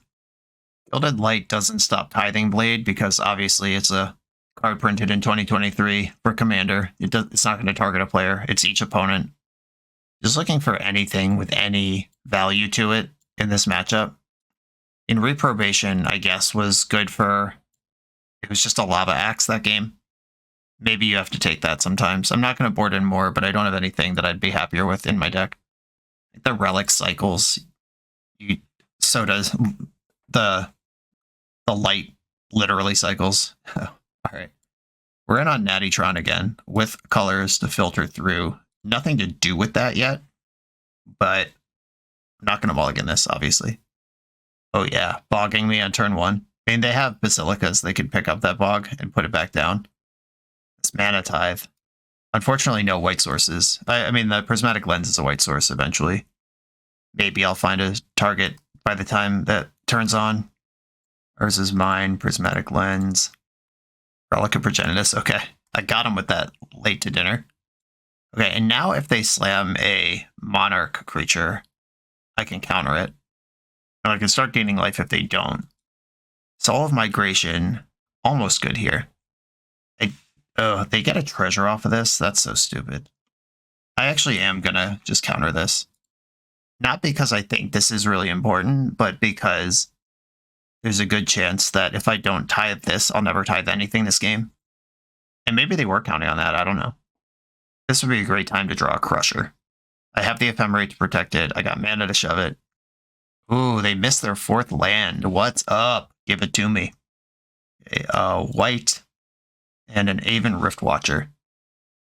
Gilded Light doesn't stop Tithing Blade because obviously it's a card printed in 2023 for Commander. It's not going to target a player. It's each opponent. Just looking for anything with any value to it in this matchup. In Reprobation, I guess, was good for... It was just a Lava Axe that game. Maybe you have to take that sometimes. I'm not going to board in more, but I don't have anything that I'd be happier with in my deck. The Relic cycles. So does the light literally cycles. All right. We're in on Natty Tron again with colors to filter through. Nothing to do with that yet, but I'm not going to mulligan this, obviously. Oh yeah, bogging me on turn 1. I mean, they have Basilicas. They could pick up that bog and put it back down. This Mana Tithe. Unfortunately, no white sources. I mean, the Prismatic Lens is a white source eventually. Maybe I'll find a target by the time that turns on. Ours is mine, Prismatic Lens. Relic of Progenitus. Okay, I got him with that late to dinner. Okay, and now if they slam a Monarch creature, I can counter it. And I can start gaining life if they don't. Soul of Migration, almost good here. They get a treasure off of this? That's so stupid. I actually am going to just counter this. Not because I think this is really important, but because there's a good chance that if I don't tithe this, I'll never tithe anything this game. And maybe they were counting on that, I don't know. This would be a great time to draw a Crusher. I have the Ephemerate to protect it. I got mana to shove it. Ooh, they missed their 4th land. What's up? Give it to me. White and an Aven Rift Watcher.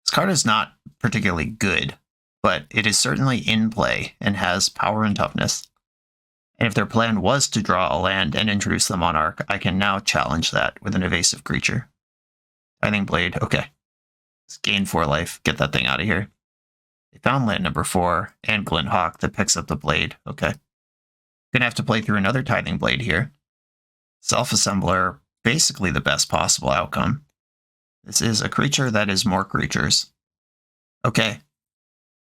This card is not particularly good, but it is certainly in play and has power and toughness. And if their plan was to draw a land and introduce the Monarch, I can now challenge that with an evasive creature. Tithing Blade, okay. Let's gain 4 life, get that thing out of here. They found land number 4 and Glint Hawk that picks up the Blade, okay. Gonna have to play through another Tithing Blade here. Self-Assembler, basically the best possible outcome. This is a creature that is more creatures. Okay.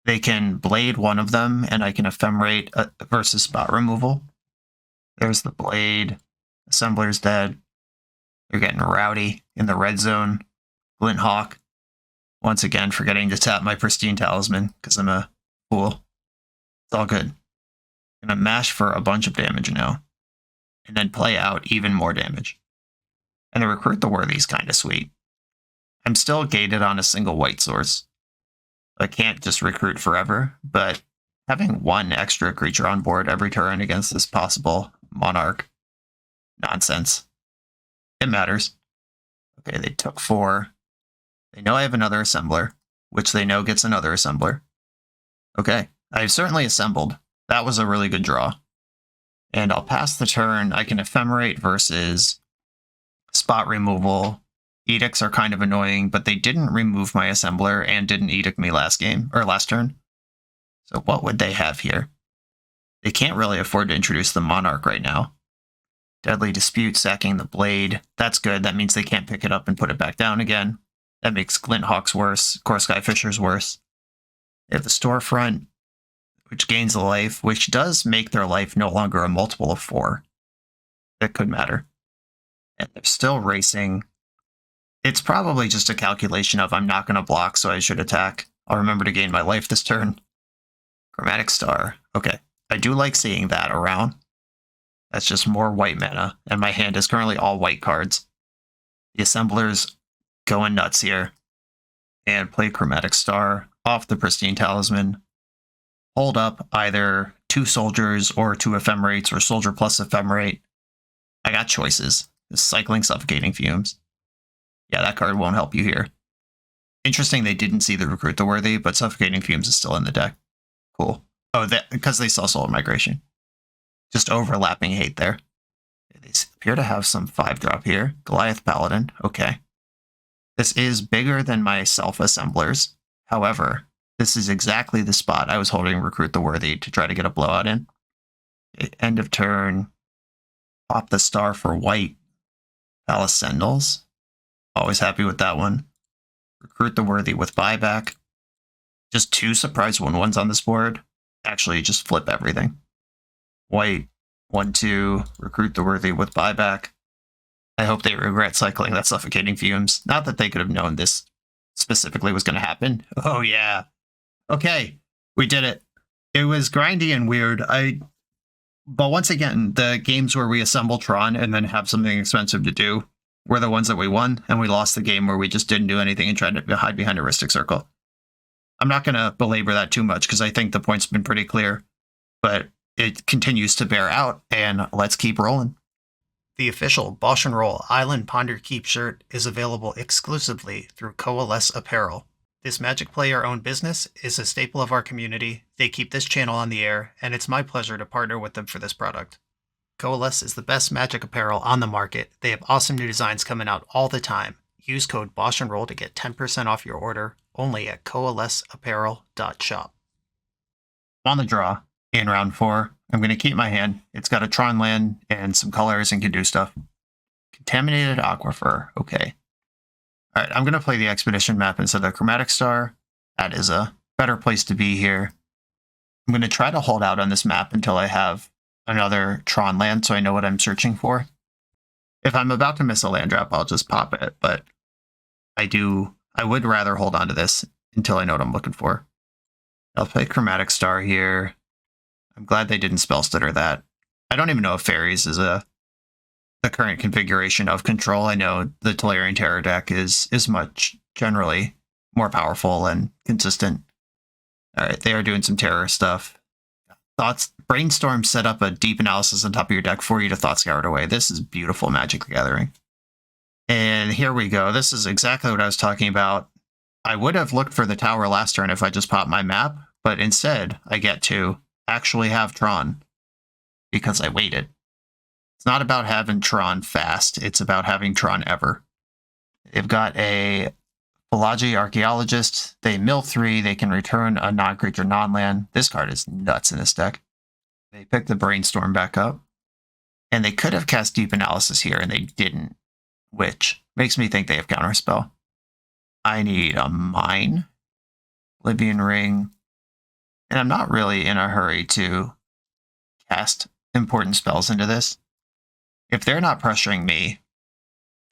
They can Blade one of them, and I can Ephemerate versus spot removal. There's the Blade. Assembler's dead. They're getting rowdy in the red zone. Glint Hawk. Once again, forgetting to tap my Pristine Talisman, because I'm a fool. It's all good. I'm going to mash for a bunch of damage now. And then play out even more damage. And the Recruit the Worthy is kind of sweet. I'm still gated on a single white source. I can't just recruit forever, but having one extra creature on board every turn against this possible Monarch nonsense, it matters. Okay, they took 4. They know I have another Assembler, which they know gets another Assembler. Okay, I've certainly assembled. That was a really good draw. And I'll pass the turn. I can Ephemerate versus spot removal. Edicts are kind of annoying, but they didn't remove my Assembler and didn't edict me last turn. So what would they have here? They can't really afford to introduce the Monarch right now. Deadly Dispute, sacking the Blade. That's good. That means they can't pick it up and put it back down again. That makes Glint Hawks worse. Core Sky Fishers worse. They have the Storefront, which gains a life, which does make their life no longer a multiple of 4. That could matter. And they're still racing. It's probably just a calculation of I'm not going to block, so I should attack. I'll remember to gain my life this turn. Chromatic Star. Okay. I do like seeing that around. That's just more white mana, and my hand is currently all white cards. The Assembler's going nuts here. And play Chromatic Star off the Pristine Talisman. Hold up either 2 soldiers or 2 Ephemerates or soldier plus Ephemerate. I got choices. This Cycling Suffocating Fumes. Yeah, that card won't help you here. Interesting they didn't see the Recruit the Worthy, but Suffocating Fumes is still in the deck. Cool. Oh, because they saw Soul Migration. Just overlapping hate there. They appear to have some 5-drop here. Goliath Paladin. Okay. This is bigger than my self-assemblers. However, this is exactly the spot I was holding Recruit the Worthy to try to get a blowout in. Okay, end of turn. Pop the star for white. Palace Sentinels. Always happy with that one. Recruit the Worthy with buyback. Just 2 surprise 1/1s on this board. Actually, just flip everything. White, 1/2, Recruit the Worthy with buyback. I hope they regret cycling that Suffocating Fumes. Not that they could have known this specifically was going to happen. Oh, yeah. Okay, we did it. It was grindy and weird. But once again, the games where we assemble Tron and then have something expensive to do were the ones that we won, and we lost the game where we just didn't do anything and tried to hide behind a Rhystic Circle. I'm not going to belabor that too much because I think the point's been pretty clear, but it continues to bear out, and let's keep rolling. The official BoshNRoll Island Ponder Keep shirt is available exclusively through Coalesce Apparel. This Magic player-owned business is a staple of our community. They keep this channel on the air, and it's my pleasure to partner with them for this product. Coalesce is the best Magic apparel on the market. They have awesome new designs coming out all the time. Use code BoshNRoll to get 10% off your order, only at coalesceapparel.shop. On the draw, in round 4, I'm going to keep my hand. It's got a Tron land and some colors and can do stuff. Contaminated Aquifer, okay. Alright, I'm going to play the Expedition map instead of Chromatic Star. That is a better place to be here. I'm going to try to hold out on this map until I have another Tron land so I know what I'm searching for. If I'm about to miss a land drop, I'll just pop it, but I would rather hold on to this until I know what I'm looking for. I'll play Chromatic Star here. I'm glad they didn't spell stutter that. I don't even know if Fairies is the current configuration of control. I know the Tolarian Terror deck is much generally more powerful and consistent. Alright, they are doing some terror stuff. Brainstorm set up a deep analysis on top of your deck for you to Thought Scour it away. This is beautiful Magic the Gathering. And here we go. This is exactly what I was talking about. I would have looked for the tower last turn if I just popped my map, but instead I get to actually have Tron because I waited. It's not about having Tron fast, it's about having Tron ever. They've got a Pelagi Archaeologist. They mill 3, they can return a non-creature non-land. This card is nuts in this deck. They pick the Brainstorm back up. And they could have cast Deep Analysis here, and they didn't, which makes me think they have Counterspell. I need a Mine, Oblivion Ring, and I'm not really in a hurry to cast important spells into this. If they're not pressuring me,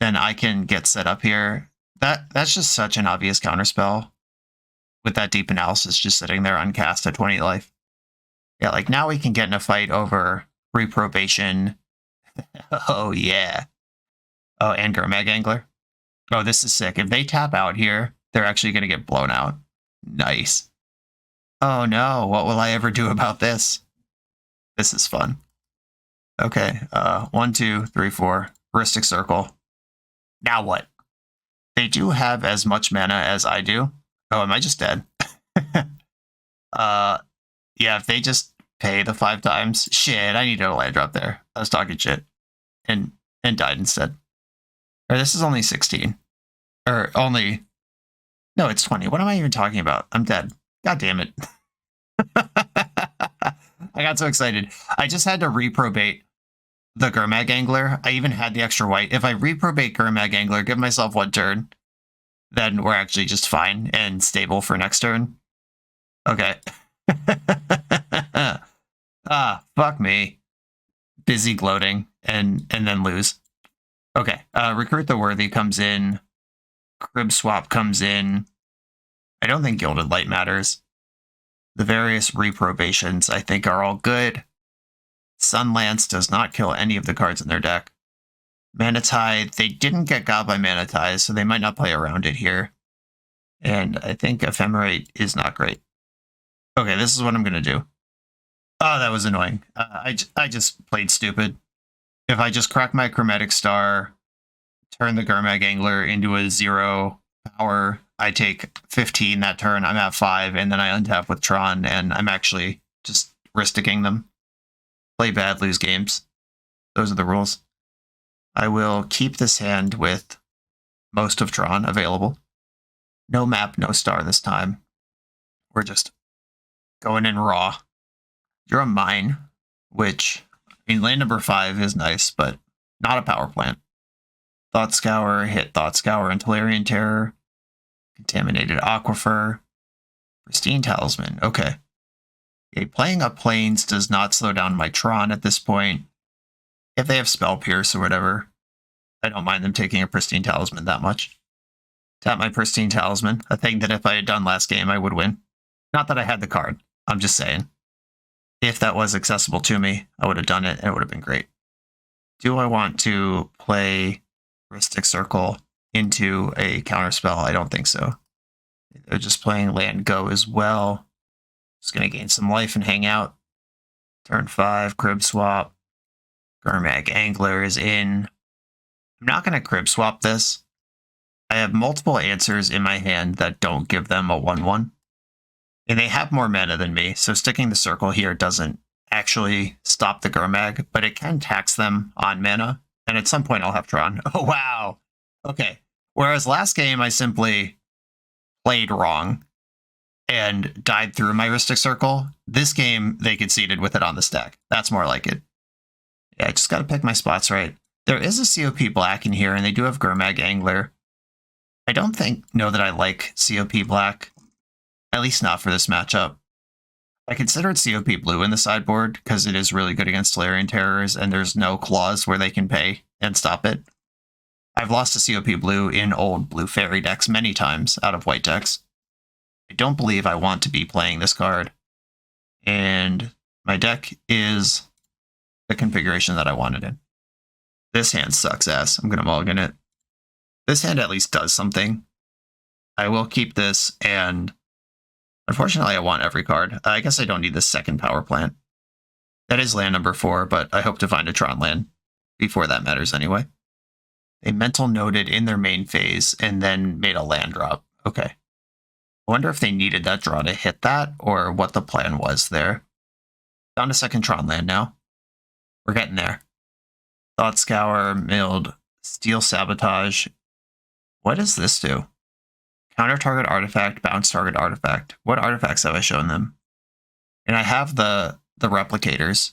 then I can get set up here. That's just such an obvious counterspell with that Deep Analysis just sitting there uncast at 20 life. Yeah, like now we can get in a fight over Reprobation. Oh yeah. Oh, and Gurmag Angler. Oh, this is sick. If they tap out here, they're actually going to get blown out. Nice. Oh no, what will I ever do about this? This is fun. Okay, 1, 2, 3, 4. Rhystic Circle. Now what? They do have as much mana as I do. Oh, am I just dead? Yeah, if they just pay the 5 times, shit, I needed a land drop there. I was talking shit. And died instead. Or this is only 16. Or only... No, it's 20. What am I even talking about? I'm dead. God damn it. I got so excited. I just had to reprobate the Gurmag Angler. I even had the extra white. If I reprobate Gurmag Angler, give myself 1 turn, then we're actually just fine and stable for next turn. Okay. Fuck me. Busy gloating and then lose. Okay. Recruit the Worthy comes in. Crib Swap comes in. I don't think Gilded Light matters. The various reprobations, I think, are all good. Sunlance does not kill any of the cards in their deck. Mana Tide, they didn't get got by Mana Tide, so they might not play around it here. And I think Ephemerate is not great. Okay, this is what I'm going to do. Oh, that was annoying. I just played stupid. If I just crack my Chromatic Star, turn the Gurmag Angler into a 0 power, I take 15 that turn, I'm at 5, and then I untap with Tron, and I'm actually just Rhysticking them. Play bad, lose games. Those are the rules. I will keep this hand with most of Tron available. No map, no star this time. We're just going in raw. You're a mine, which, I mean, land number 5 is nice, but not a power plant. Thought Scour, hit Thought Scour and Tolarian Terror. Contaminated Aquifer. Pristine Talisman, okay. Okay, playing up Plains does not slow down my Tron at this point. If they have Spell Pierce or whatever, I don't mind them taking a Pristine Talisman that much. Tap my Pristine Talisman, a thing that if I had done last game, I would win. Not that I had the card, I'm just saying. If that was accessible to me, I would have done it and it would have been great. Do I want to play Rhystic Circle into a counterspell? I don't think so. They're just playing Land Go as well. Just going to gain some life and hang out. Turn 5, Crib Swap. Gurmag Angler is in. I'm not going to Crib Swap this. I have multiple answers in my hand that don't give them a 1/1. And they have more mana than me, so sticking the circle here doesn't actually stop the Gurmag, but it can tax them on mana. And at some point I'll have Tron. Oh, wow. Okay. Whereas last game I simply played wrong and died through my Rhystic Circle, this game they conceded with it on the stack. That's more like it. Yeah, I just got to pick my spots right. There is a COP Black in here, and they do have Gurmag Angler. I don't know that I like COP Black, at least not for this matchup. I considered COP Blue in the sideboard because it is really good against Tolarian Terrors, and there's no clause where they can pay and stop it. I've lost to COP Blue in old Blue Fairy decks many times out of white decks. I don't believe I want to be playing this card. And my deck is the configuration that I wanted in. This hand sucks ass. I'm going to mulligan it. This hand at least does something. I will keep this, and unfortunately I want every card. I guess I don't need this second power plant. That is land number 4, but I hope to find a Tron land before that matters anyway. They mental noted in their main phase and then made a land drop. Okay. I wonder if they needed that draw to hit that, or what the plan was there. Found a second Tron land now. We're getting there. Thought Scour, milled, Steel Sabotage. What does this do? Counter target artifact, bounce target artifact. What artifacts have I shown them? And I have the replicators.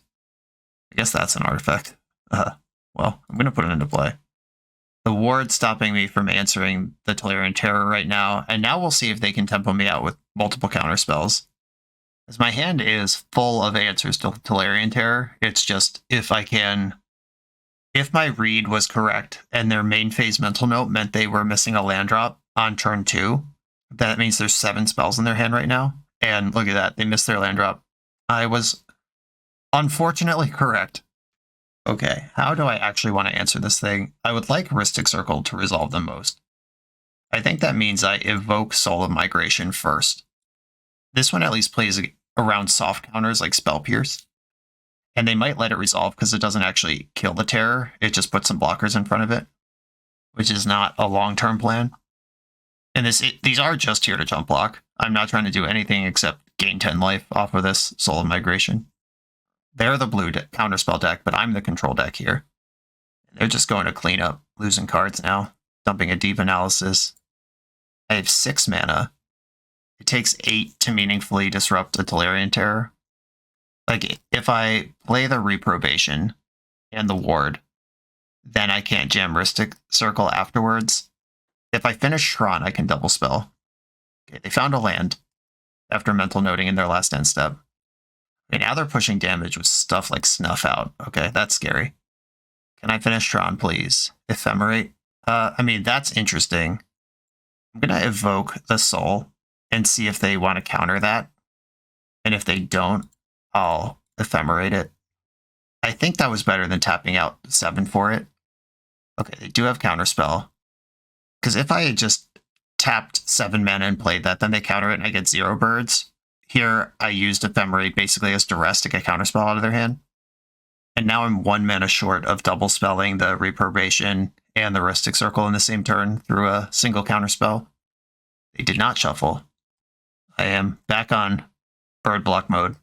I guess that's an artifact. Well, I'm going to put it into play. The ward's stopping me from answering the Tolarian Terror right now, and now we'll see if they can tempo me out with multiple counter spells. As my hand is full of answers to Tolarian Terror, it's just if my read was correct and their main phase mental note meant they were missing a land drop on turn 2, that means there's 7 spells in their hand right now. And look at that, they missed their land drop. I was unfortunately correct. Okay, how do I actually want to answer this thing? I would like Rhystic Circle to resolve them most. I think that means I evoke Soul of Migration first. This one at least plays around soft counters like Spell Pierce. And they might let it resolve because it doesn't actually kill the terror. It just puts some blockers in front of it, which is not a long-term plan. And these are just here to jump block. I'm not trying to do anything except gain 10 life off of this Soul of Migration. They're the blue counterspell deck, but I'm the control deck here. They're just going to clean up losing cards now, dumping a Deep Analysis. I have 6 mana. It takes 8 to meaningfully disrupt a Tolarian Terror. Like, if I play the Reprobation and the Ward, then I can't jam Rhystic Circle afterwards. If I finish Tron, I can double spell. Okay, they found a land after mental noting in their last end step. Okay, now they're pushing damage with stuff like Snuff Out. Okay, that's scary. Can I finish Tron, please? Ephemerate? I mean, that's interesting. I'm going to evoke the Soul and see if they want to counter that. And if they don't, I'll Ephemerate it. I think that was better than tapping out 7 for it. Okay, they do have Counterspell. Because if I had just tapped 7 mana and played that, then they counter it and I get 0 birds. Here, I used Ephemerate basically as duress to get Counterspell out of their hand. And now I'm 1 mana short of double spelling the Reprobation and the Rhystic Circle in the same turn through a single Counterspell. They did not shuffle. I am back on bird block mode.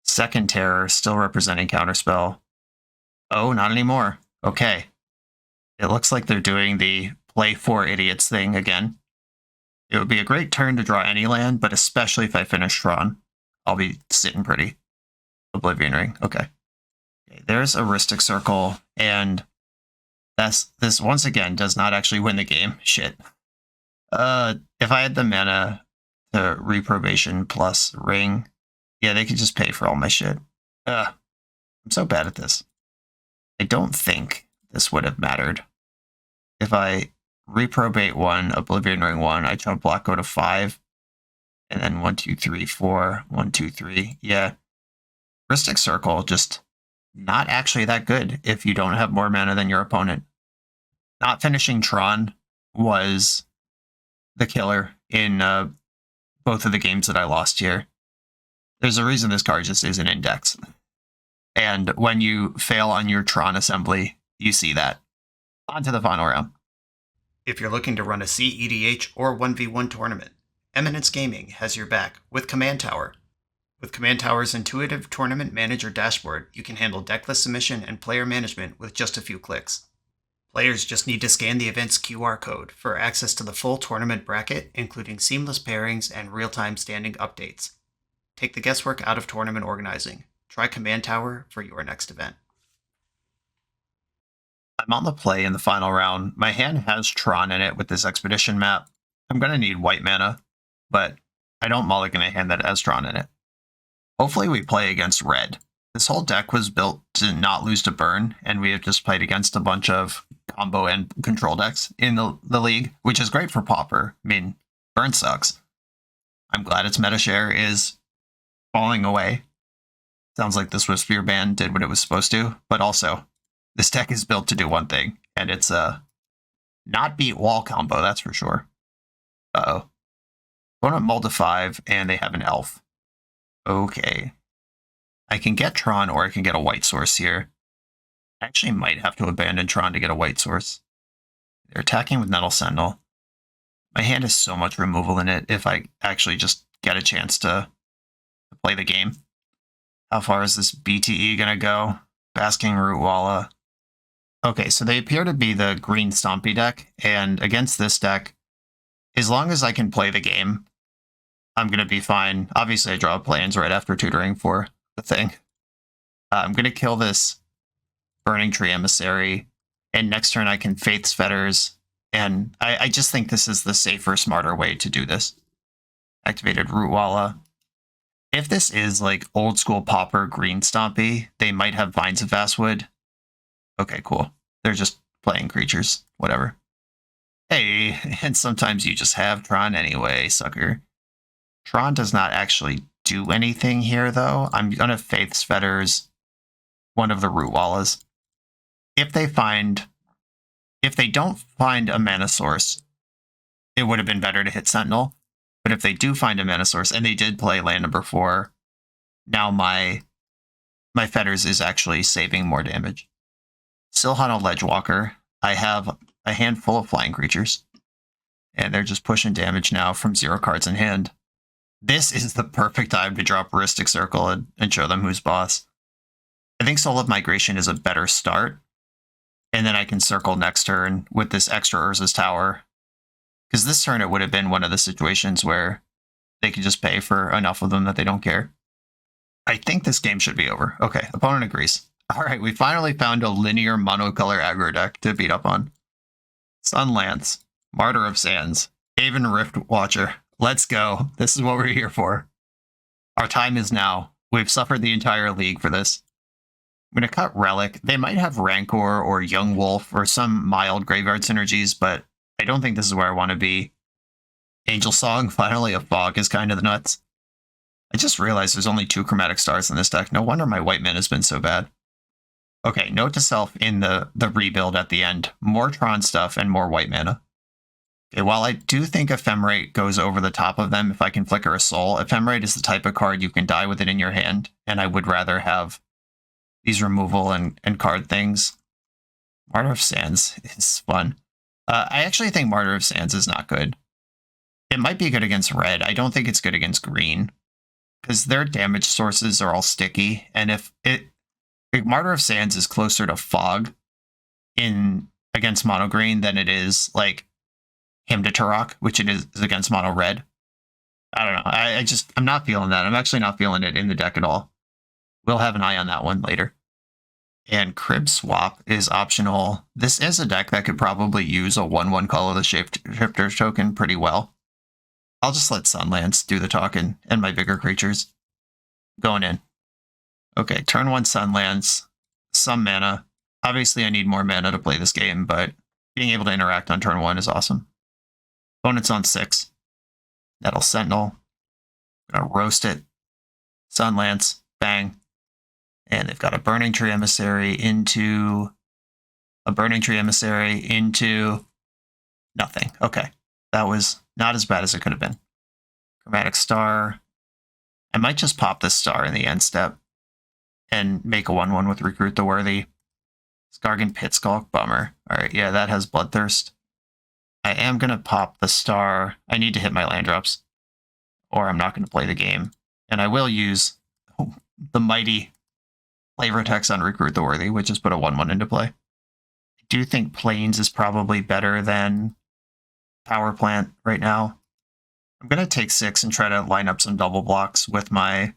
Second Terror, still representing Counterspell. Oh, not anymore. Okay. It looks like they're doing the play 4 idiots thing again. It would be a great turn to draw any land, but especially if I finish Tron, I'll be sitting pretty. Oblivion Ring. Okay. There's a Rhystic Circle, and this once again does not actually win the game. Shit. If I had the mana to Reprobation plus Ring, yeah, they could just pay for all my shit. I'm so bad at this. I don't think this would have mattered. If I Reprobate 1, Oblivion Ring 1, I jump block, go to 5, and then 1, 2, 3, 4, 1, 2, 3. Yeah. Rhystic Circle, just not actually that good if you don't have more mana than your opponent. Not finishing Tron was the killer in both of the games that I lost here. There's a reason this card just isn't indexed. And when you fail on your Tron assembly, you see that. On to the final round. If you're looking to run a CEDH or 1v1 tournament, Eminence Gaming has your back with Command Tower. With Command Tower's intuitive tournament manager dashboard, you can handle decklist submission and player management with just a few clicks. Players just need to scan the event's QR code for access to the full tournament bracket, including seamless pairings and real-time standing updates. Take the guesswork out of tournament organizing. Try Command Tower for your next event. I'm on the play in the final round. My hand has Tron in it with this Expedition map. I'm going to need white mana, but I don't mulligan a hand that has Tron in it. Hopefully we play against red. This whole deck was built to not lose to burn, and we have just played against a bunch of combo and control decks in the league, which is great for Pauper. I mean, burn sucks. I'm glad its meta share is falling away. Sounds like this Wisphere ban did what it was supposed to, but also, this deck is built to do one thing, and it's not beat wall combo, that's for sure. Uh-oh. Opponent mulled to 5, and they have an elf. Okay. I can get Tron, or I can get a white source here. I actually might have to abandon Tron to get a white source. They're attacking with Nettle Sentinel. My hand has so much removal in it if I actually just get a chance to play the game. How far is this BTE gonna go? Basking Rootwalla. Okay, so they appear to be the green Stompy deck, and against this deck, as long as I can play the game, I'm going to be fine. Obviously, I draw plans right after tutoring for the thing. I'm going to kill this Burning Tree Emissary, and next turn I can Faith's Fetters, and I just think this is the safer, smarter way to do this. Activated Rootwalla. If this is like old school Pauper green Stompy, they might have Vines of Vastwood. Okay, cool. They're just playing creatures. Whatever. Hey, and sometimes you just have Tron anyway, sucker. Tron does not actually do anything here, though. I'm going to Faith's Fetters one of the Rootwallas. if they don't find a mana source, it would have been better to hit Sentinel. But if they do find a mana source, and they did play land number 4, now my Fetters is actually saving more damage. Silhano Ledgewalker. I have a handful of flying creatures, and they're just pushing damage now from 0 cards in hand. This is the perfect time to drop Rhystic Circle and show them who's boss. I think Soul of Migration is a better start, and then I can circle next turn with this extra Urza's Tower. Because this turn it would have been one of the situations where they could just pay for enough of them that they don't care. I think this game should be over. Okay, opponent agrees. Alright, we finally found a linear monocolor aggro deck to beat up on. Sunlance, Martyr of Sands, Haven Rift Watcher. Let's go. This is what we're here for. Our time is now. We've suffered the entire league for this. I'm going to cut Relic. They might have Rancor or Young Wolf or some mild graveyard synergies, but I don't think this is where I want to be. Angel Song, finally a Fog is kind of the nuts. I just realized there's only 2 Chromatic Stars in this deck. No wonder my white mana has been so bad. Okay, note to self in the rebuild at the end. More Tron stuff and more white mana. Okay, while I do think Ephemerate goes over the top of them if I can flicker a soul, Ephemerate is the type of card you can die with it in your hand, and I would rather have these removal and card things. Martyr of Sands is fun. I actually think Martyr of Sands is not good. It might be good against red. I don't think it's good against green, because their damage sources are all sticky, and if Martyr of Sands is closer to Fog against mono green than it is like Hymn to Turok, which it is against mono red. I don't know. I'm not feeling that. I'm actually not feeling it in the deck at all. We'll have an eye on that one later. And Crib Swap is optional. This is a deck that could probably use a 1/1 Call of the Shifter token pretty well. I'll just let Sunlance do the talking and my bigger creatures. Going in. Okay, turn 1 Sunlance, some mana. Obviously I need more mana to play this game, but being able to interact on turn 1 is awesome. Opponent's on 6. Nettle Sentinel. Gonna roast it. Sunlance. Bang. And they've got a Burning Tree Emissary into nothing. Okay. That was not as bad as it could have been. Chromatic Star. I might just pop this star in the end step and make a 1/1 with Recruit the Worthy. Skargan Pitskulk. Bummer. Alright, yeah, that has Bloodthirst. I am going to pop the star. I need to hit my land drops, or I'm not going to play the game. And I will use the mighty Flavor Text on Recruit the Worthy, which has put a 1/1 into play. I do think Plains is probably better than Power Plant right now. I'm going to take 6 and try to line up some double blocks with my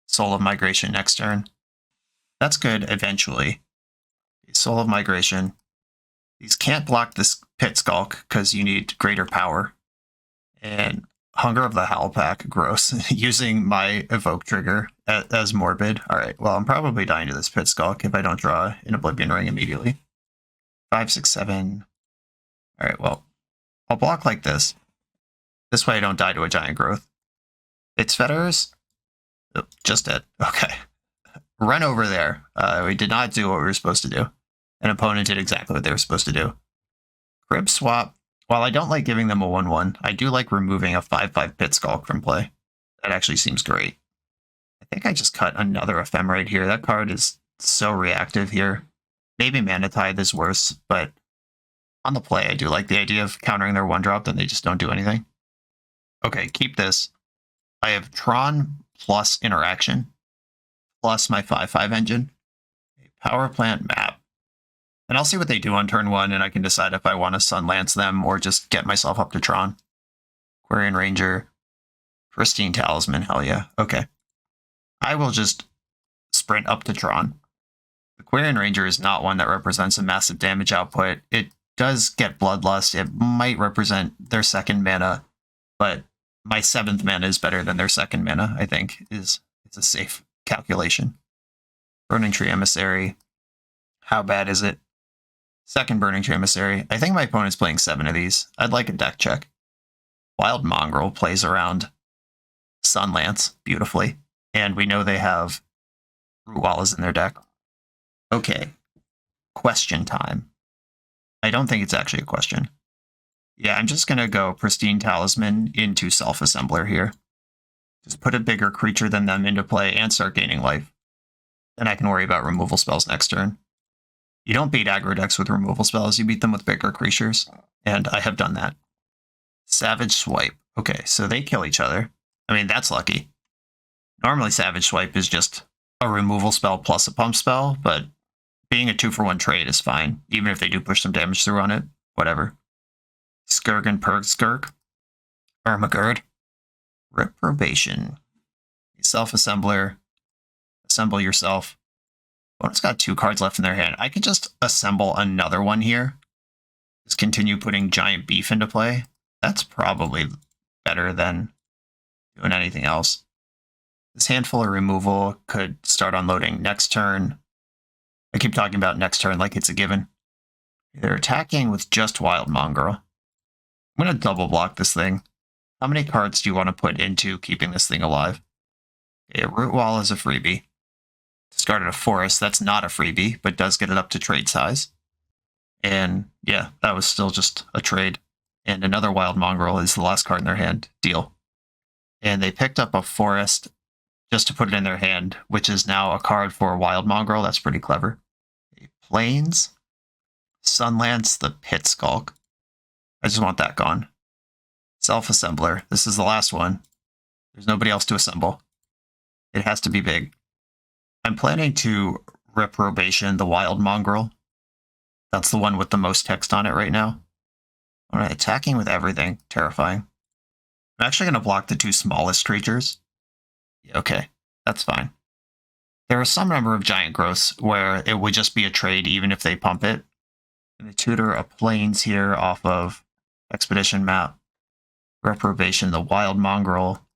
Soul of Migration next turn. That's good eventually. Soul of Migration. These can't block this Pit Skulk because you need greater power. And Hunger of the Howlpack, gross. Using my Evoke trigger as Morbid. Alright, well, I'm probably dying to this Pit Skulk if I don't draw an Oblivion Ring immediately. 5, 6, 7. Alright, well, I'll block like this. This way I don't die to a Giant Growth. It's Fetters. Oh, just dead. Okay. Run over there. We did not do what we were supposed to do. An opponent did exactly what they were supposed to do. Crib Swap. While I don't like giving them a 1/1, I do like removing a 5/5 Pit Skulk from play. That actually seems great. I think I just cut another Ephemerate here. That card is so reactive here. Maybe Mana Tithe is worse, but on the play, I do like the idea of countering their 1-drop, then they just don't do anything. Okay, keep this. I have Tron plus Interaction, plus my 5/5 engine, a Power Plant map. And I'll see what they do on turn 1, and I can decide if I want to Sunlance them or just get myself up to Tron. Aquarian Ranger, Pristine Talisman, hell yeah. Okay. I will just sprint up to Tron. Aquarian Ranger is not one that represents a massive damage output. It does get Bloodlust. It might represent their 2nd mana, but my 7th mana is better than their 2nd mana, I think, it's a safe calculation. Burning Tree Emissary. How bad is it? 2nd Burning Tree Emissary. I think my opponent's playing 7 of these. I'd like a deck check. Wild Mongrel plays around Sunlance beautifully. And we know they have Root Wallas in their deck. Okay. question time. I don't think it's actually a question. Yeah, I'm just going to go Pristine Talisman into Self-Assembler here. Just put a bigger creature than them into play and start gaining life. Then I can worry about removal spells next turn. You don't beat aggro decks with removal spells, you beat them with bigger creatures. And I have done that. Savage Swipe. Okay, so they kill each other. I mean, that's lucky. Normally Savage Swipe is just a removal spell plus a pump spell, but being a 2-for-1 trade is fine, even if they do push some damage through on it. Whatever. Skirk and Skirk. Ermagerd. Reprobation. Self-Assembler. Assemble yourself. Opponent's got 2 cards left in their hand. I could just assemble another one here. Just continue putting Giant Beef into play. That's probably better than doing anything else. This handful of removal could start unloading next turn. I keep talking about next turn like it's a given. They're attacking with just Wild Mongrel. I'm going to double block this thing. How many cards do you want to put into keeping this thing alive? Okay, a Root Wall is a freebie. Discarded a Forest, that's not a freebie, but does get it up to trade size. And yeah, that was still just a trade. And another Wild Mongrel is the last card in their hand. Deal. And they picked up a Forest just to put it in their hand, which is now a card for Wild Mongrel. That's pretty clever. Plains. Sunlance, the Pit Skulk. I just want that gone. Self-Assembler. This is the last one. There's nobody else to assemble. It has to be big. I'm planning to Reprobation the Wild Mongrel. That's the one with the most text on it right now. Alright, attacking with everything. Terrifying. I'm actually going to block the 2 smallest creatures. Yeah, okay, that's fine. There are some number of giant growths where it would just be a trade even if they pump it. And they tutor a Plains here off of Expedition map. Reprobation the Wild Mongrel.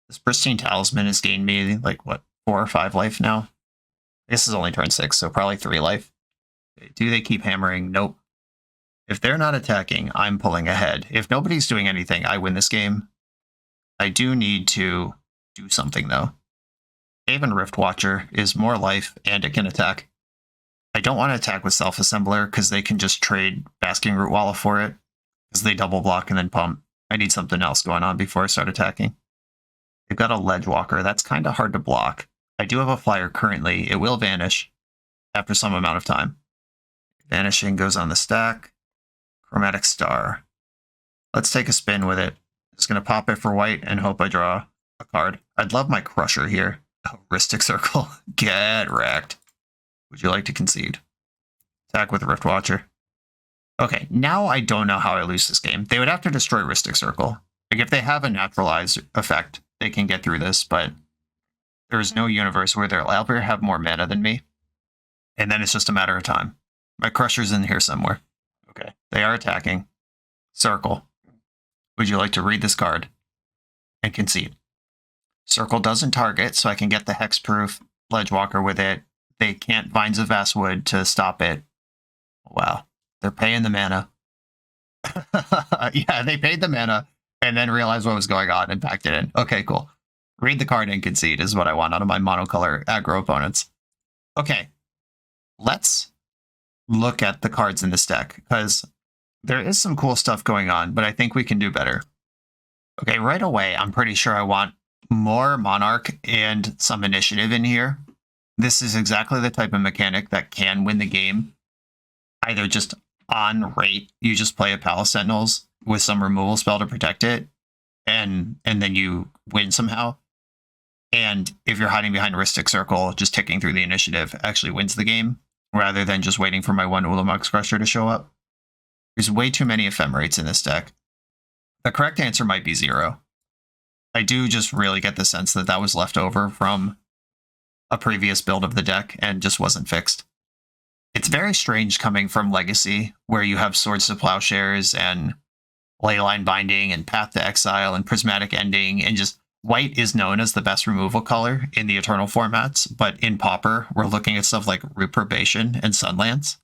This Pristine Talisman has gained me, like, what, 4 or 5 life now? I guess it's only turn 6, so probably 3 life. Do they keep hammering? Nope. If they're not attacking, I'm pulling ahead. If nobody's doing anything, I win this game. I do need to do something, though. Haven Rift Watcher is more life, and it can attack. I don't want to attack with Self-Assembler, because they can just trade Basking Root Walla for it, because they double block and then pump. I need something else going on before I start attacking. They've got a Ledge Walker. That's kind of hard to block. I do have a flyer currently. It will vanish after some amount of time. Vanishing goes on the stack. Chromatic Star. Let's take a spin with it. Just going to pop it for white and hope I draw a card. I'd love my Crusher here. Oh, Rhystic Circle. Get wrecked. Would you like to concede? Attack with Rift Watcher. Okay, now I don't know how I lose this game. They would have to destroy Rhystic Circle. Like, if they have a naturalized effect, they can get through this, but there's no universe where they'll ever have more mana than me. And then it's just a matter of time. My Crusher's in here somewhere. Okay, they are attacking. Circle. Would you like to read this card and concede? Circle doesn't target, so I can get the Hexproof Ledgewalker with it. They can't Vines of Vastwood to stop it. Wow. They're paying the mana. Yeah, they paid the mana and then realized what was going on and packed it in. Okay, cool. Read the card and concede is what I want out of my monocolor aggro opponents. Okay, let's look at the cards in this deck, because there is some cool stuff going on, but I think we can do better. Okay, right away, I'm pretty sure I want more Monarch and some initiative in here. This is exactly the type of mechanic that can win the game. Either just on rate, you just play a Palace Sentinels with some removal spell to protect it, and then you win somehow. And if you're hiding behind Rhystic Circle, just ticking through the initiative actually wins the game, rather than just waiting for my one Ulamog's Crusher to show up. There's way too many Ephemerates in this deck. The correct answer might be 0. I do just really get the sense that that was left over from a previous build of the deck and just wasn't fixed. It's very strange coming from Legacy, where you have Swords to Plowshares and Leyline Binding and Path to Exile and Prismatic Ending, and just white is known as the best removal color in the Eternal formats, but in Pauper, we're looking at stuff like Reprobation and Sunlance.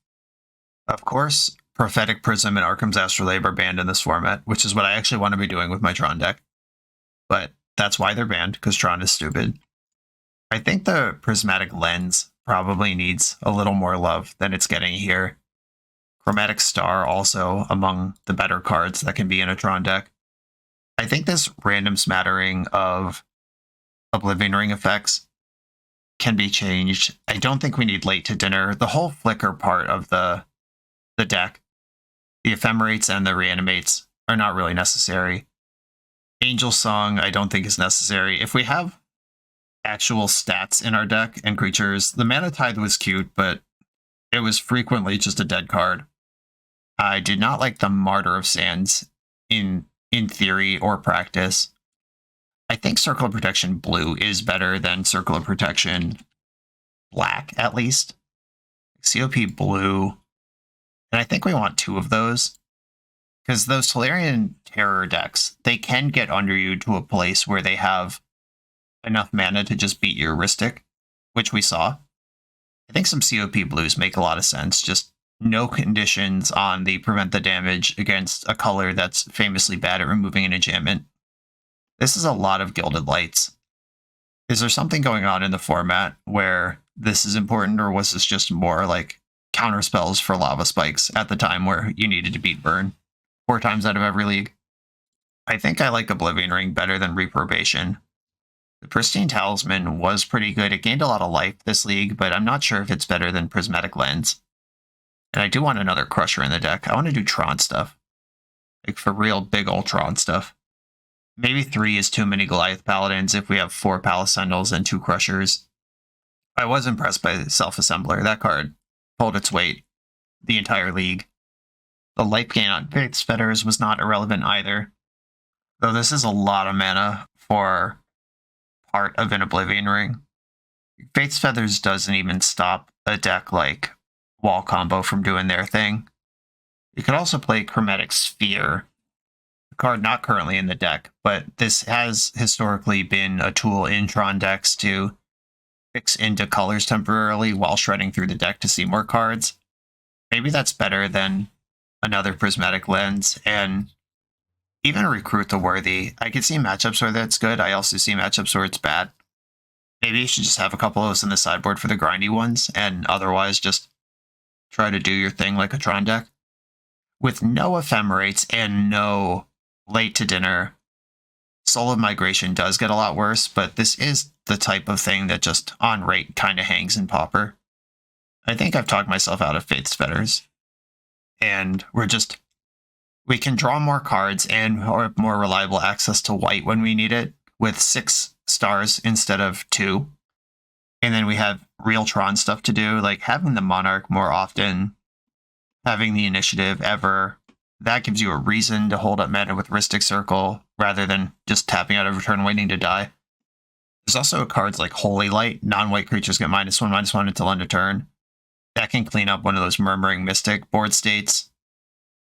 Of course, Prophetic Prism and Arkham's Astrolabe are banned in this format, which is what I actually want to be doing with my Tron deck. But that's why they're banned, because Tron is stupid. I think the Prismatic Lens probably needs a little more love than it's getting here. Chromatic Star also among the better cards that can be in a Tron deck. I think this random smattering of Oblivion Ring effects can be changed. I don't think we need Late to Dinner. The whole flicker part of the deck, the Ephemerates and the Reanimates, are not really necessary. Angel Song I don't think is necessary. If we have actual stats in our deck and creatures, the Mana Tithe was cute, but it was frequently just a dead card. I did not like the Martyr of Sands in theory or practice. I think Circle of Protection Blue is better than Circle of Protection Black, at least. COP Blue. And I think we want 2 of those. Because those Tolarian Terror decks, they can get under you to a place where they have enough mana to just beat your Rhystic, which we saw. I think some COP Blues make a lot of sense. Just no conditions on the prevent the damage against a color that's famously bad at removing an enchantment. This is a lot of Gilded Lights. Is there something going on in the format where this is important, or was this just more like counter spells for Lava Spikes at the time where you needed to beat Burn 4 times out of every league? I think I like Oblivion Ring better than Reprobation. The Pristine Talisman was pretty good. It gained a lot of life this league, but I'm not sure if it's better than Prismatic Lens. And I do want another Crusher in the deck. I want to do Tron stuff. Like for real big old Tron stuff. Maybe 3 is too many Goliath Paladins if we have 4 Palisandals and 2 Crushers. I was impressed by Self-Assembler. That card pulled its weight the entire league. The life gain on Faith's Fetters was not irrelevant either. Though this is a lot of mana for part of an Oblivion Ring. Faith's Feathers doesn't even stop a deck like Wall Combo from doing their thing. You could also play Chromatic Sphere, a card not currently in the deck, but this has historically been a tool in Tron decks to fix into colors temporarily while shredding through the deck to see more cards. Maybe that's better than another Prismatic Lens, and even Recruit the Worthy. I could see matchups where that's good. I also see matchups where it's bad. Maybe you should just have a couple of those in the sideboard for the grindy ones, and otherwise just try to do your thing like a Tron deck. With no Ephemerates and no Late to Dinner, Soul of Migration does get a lot worse, but this is the type of thing that just on rate kind of hangs in Pauper. I think I've talked myself out of Faith's Fetters. And we can draw more cards and more reliable access to white when we need it with 6 stars instead of 2. And then we have real Tron stuff to do, like having the Monarch more often, having the Initiative ever. That gives you a reason to hold up mana with Rhystic Circle rather than just tapping out every turn waiting to die. There's also cards like Holy Light. Non-white creatures get -1/-1 until end of turn. That can clean up one of those Murmuring Mystic board states.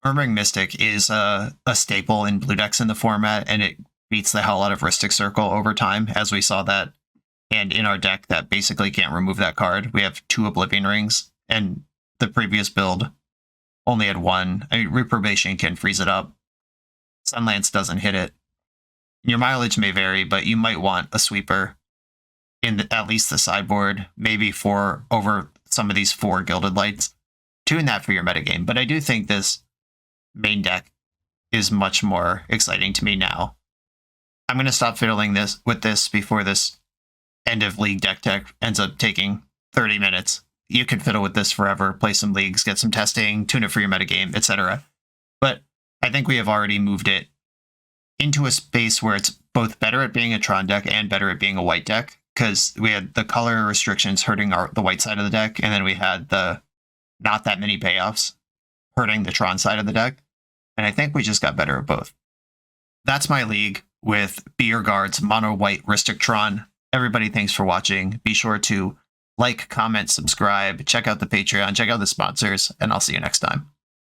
Murmuring Mystic is a staple in blue decks in the format, and it beats the hell out of Rhystic Circle over time, as we saw that. And in our deck, that basically can't remove that card. We have 2 Oblivion Rings, and the previous build only had 1. I mean, Reprobation can freeze it up. Sunlance doesn't hit it. Your mileage may vary, but you might want a sweeper in at least the sideboard, maybe 4 over some of these 4 Gilded Lights. Tune that for your metagame, but I do think this main deck is much more exciting to me now. I'm going to stop fiddling with this before this end of league deck tech ends up taking 30 minutes. You can fiddle with this forever, play some leagues, get some testing, tune it for your metagame, etc. But I think we have already moved it into a space where it's both better at being a Tron deck and better at being a white deck, because we had the color restrictions hurting the white side of the deck, and then we had the not that many payoffs hurting the Tron side of the deck. And I think we just got better at both. That's my league with Be Your Guards, Mono White, Rhystic Tron. Everybody, thanks for watching. Be sure to like, comment, subscribe, check out the Patreon, check out the sponsors, and I'll see you next time.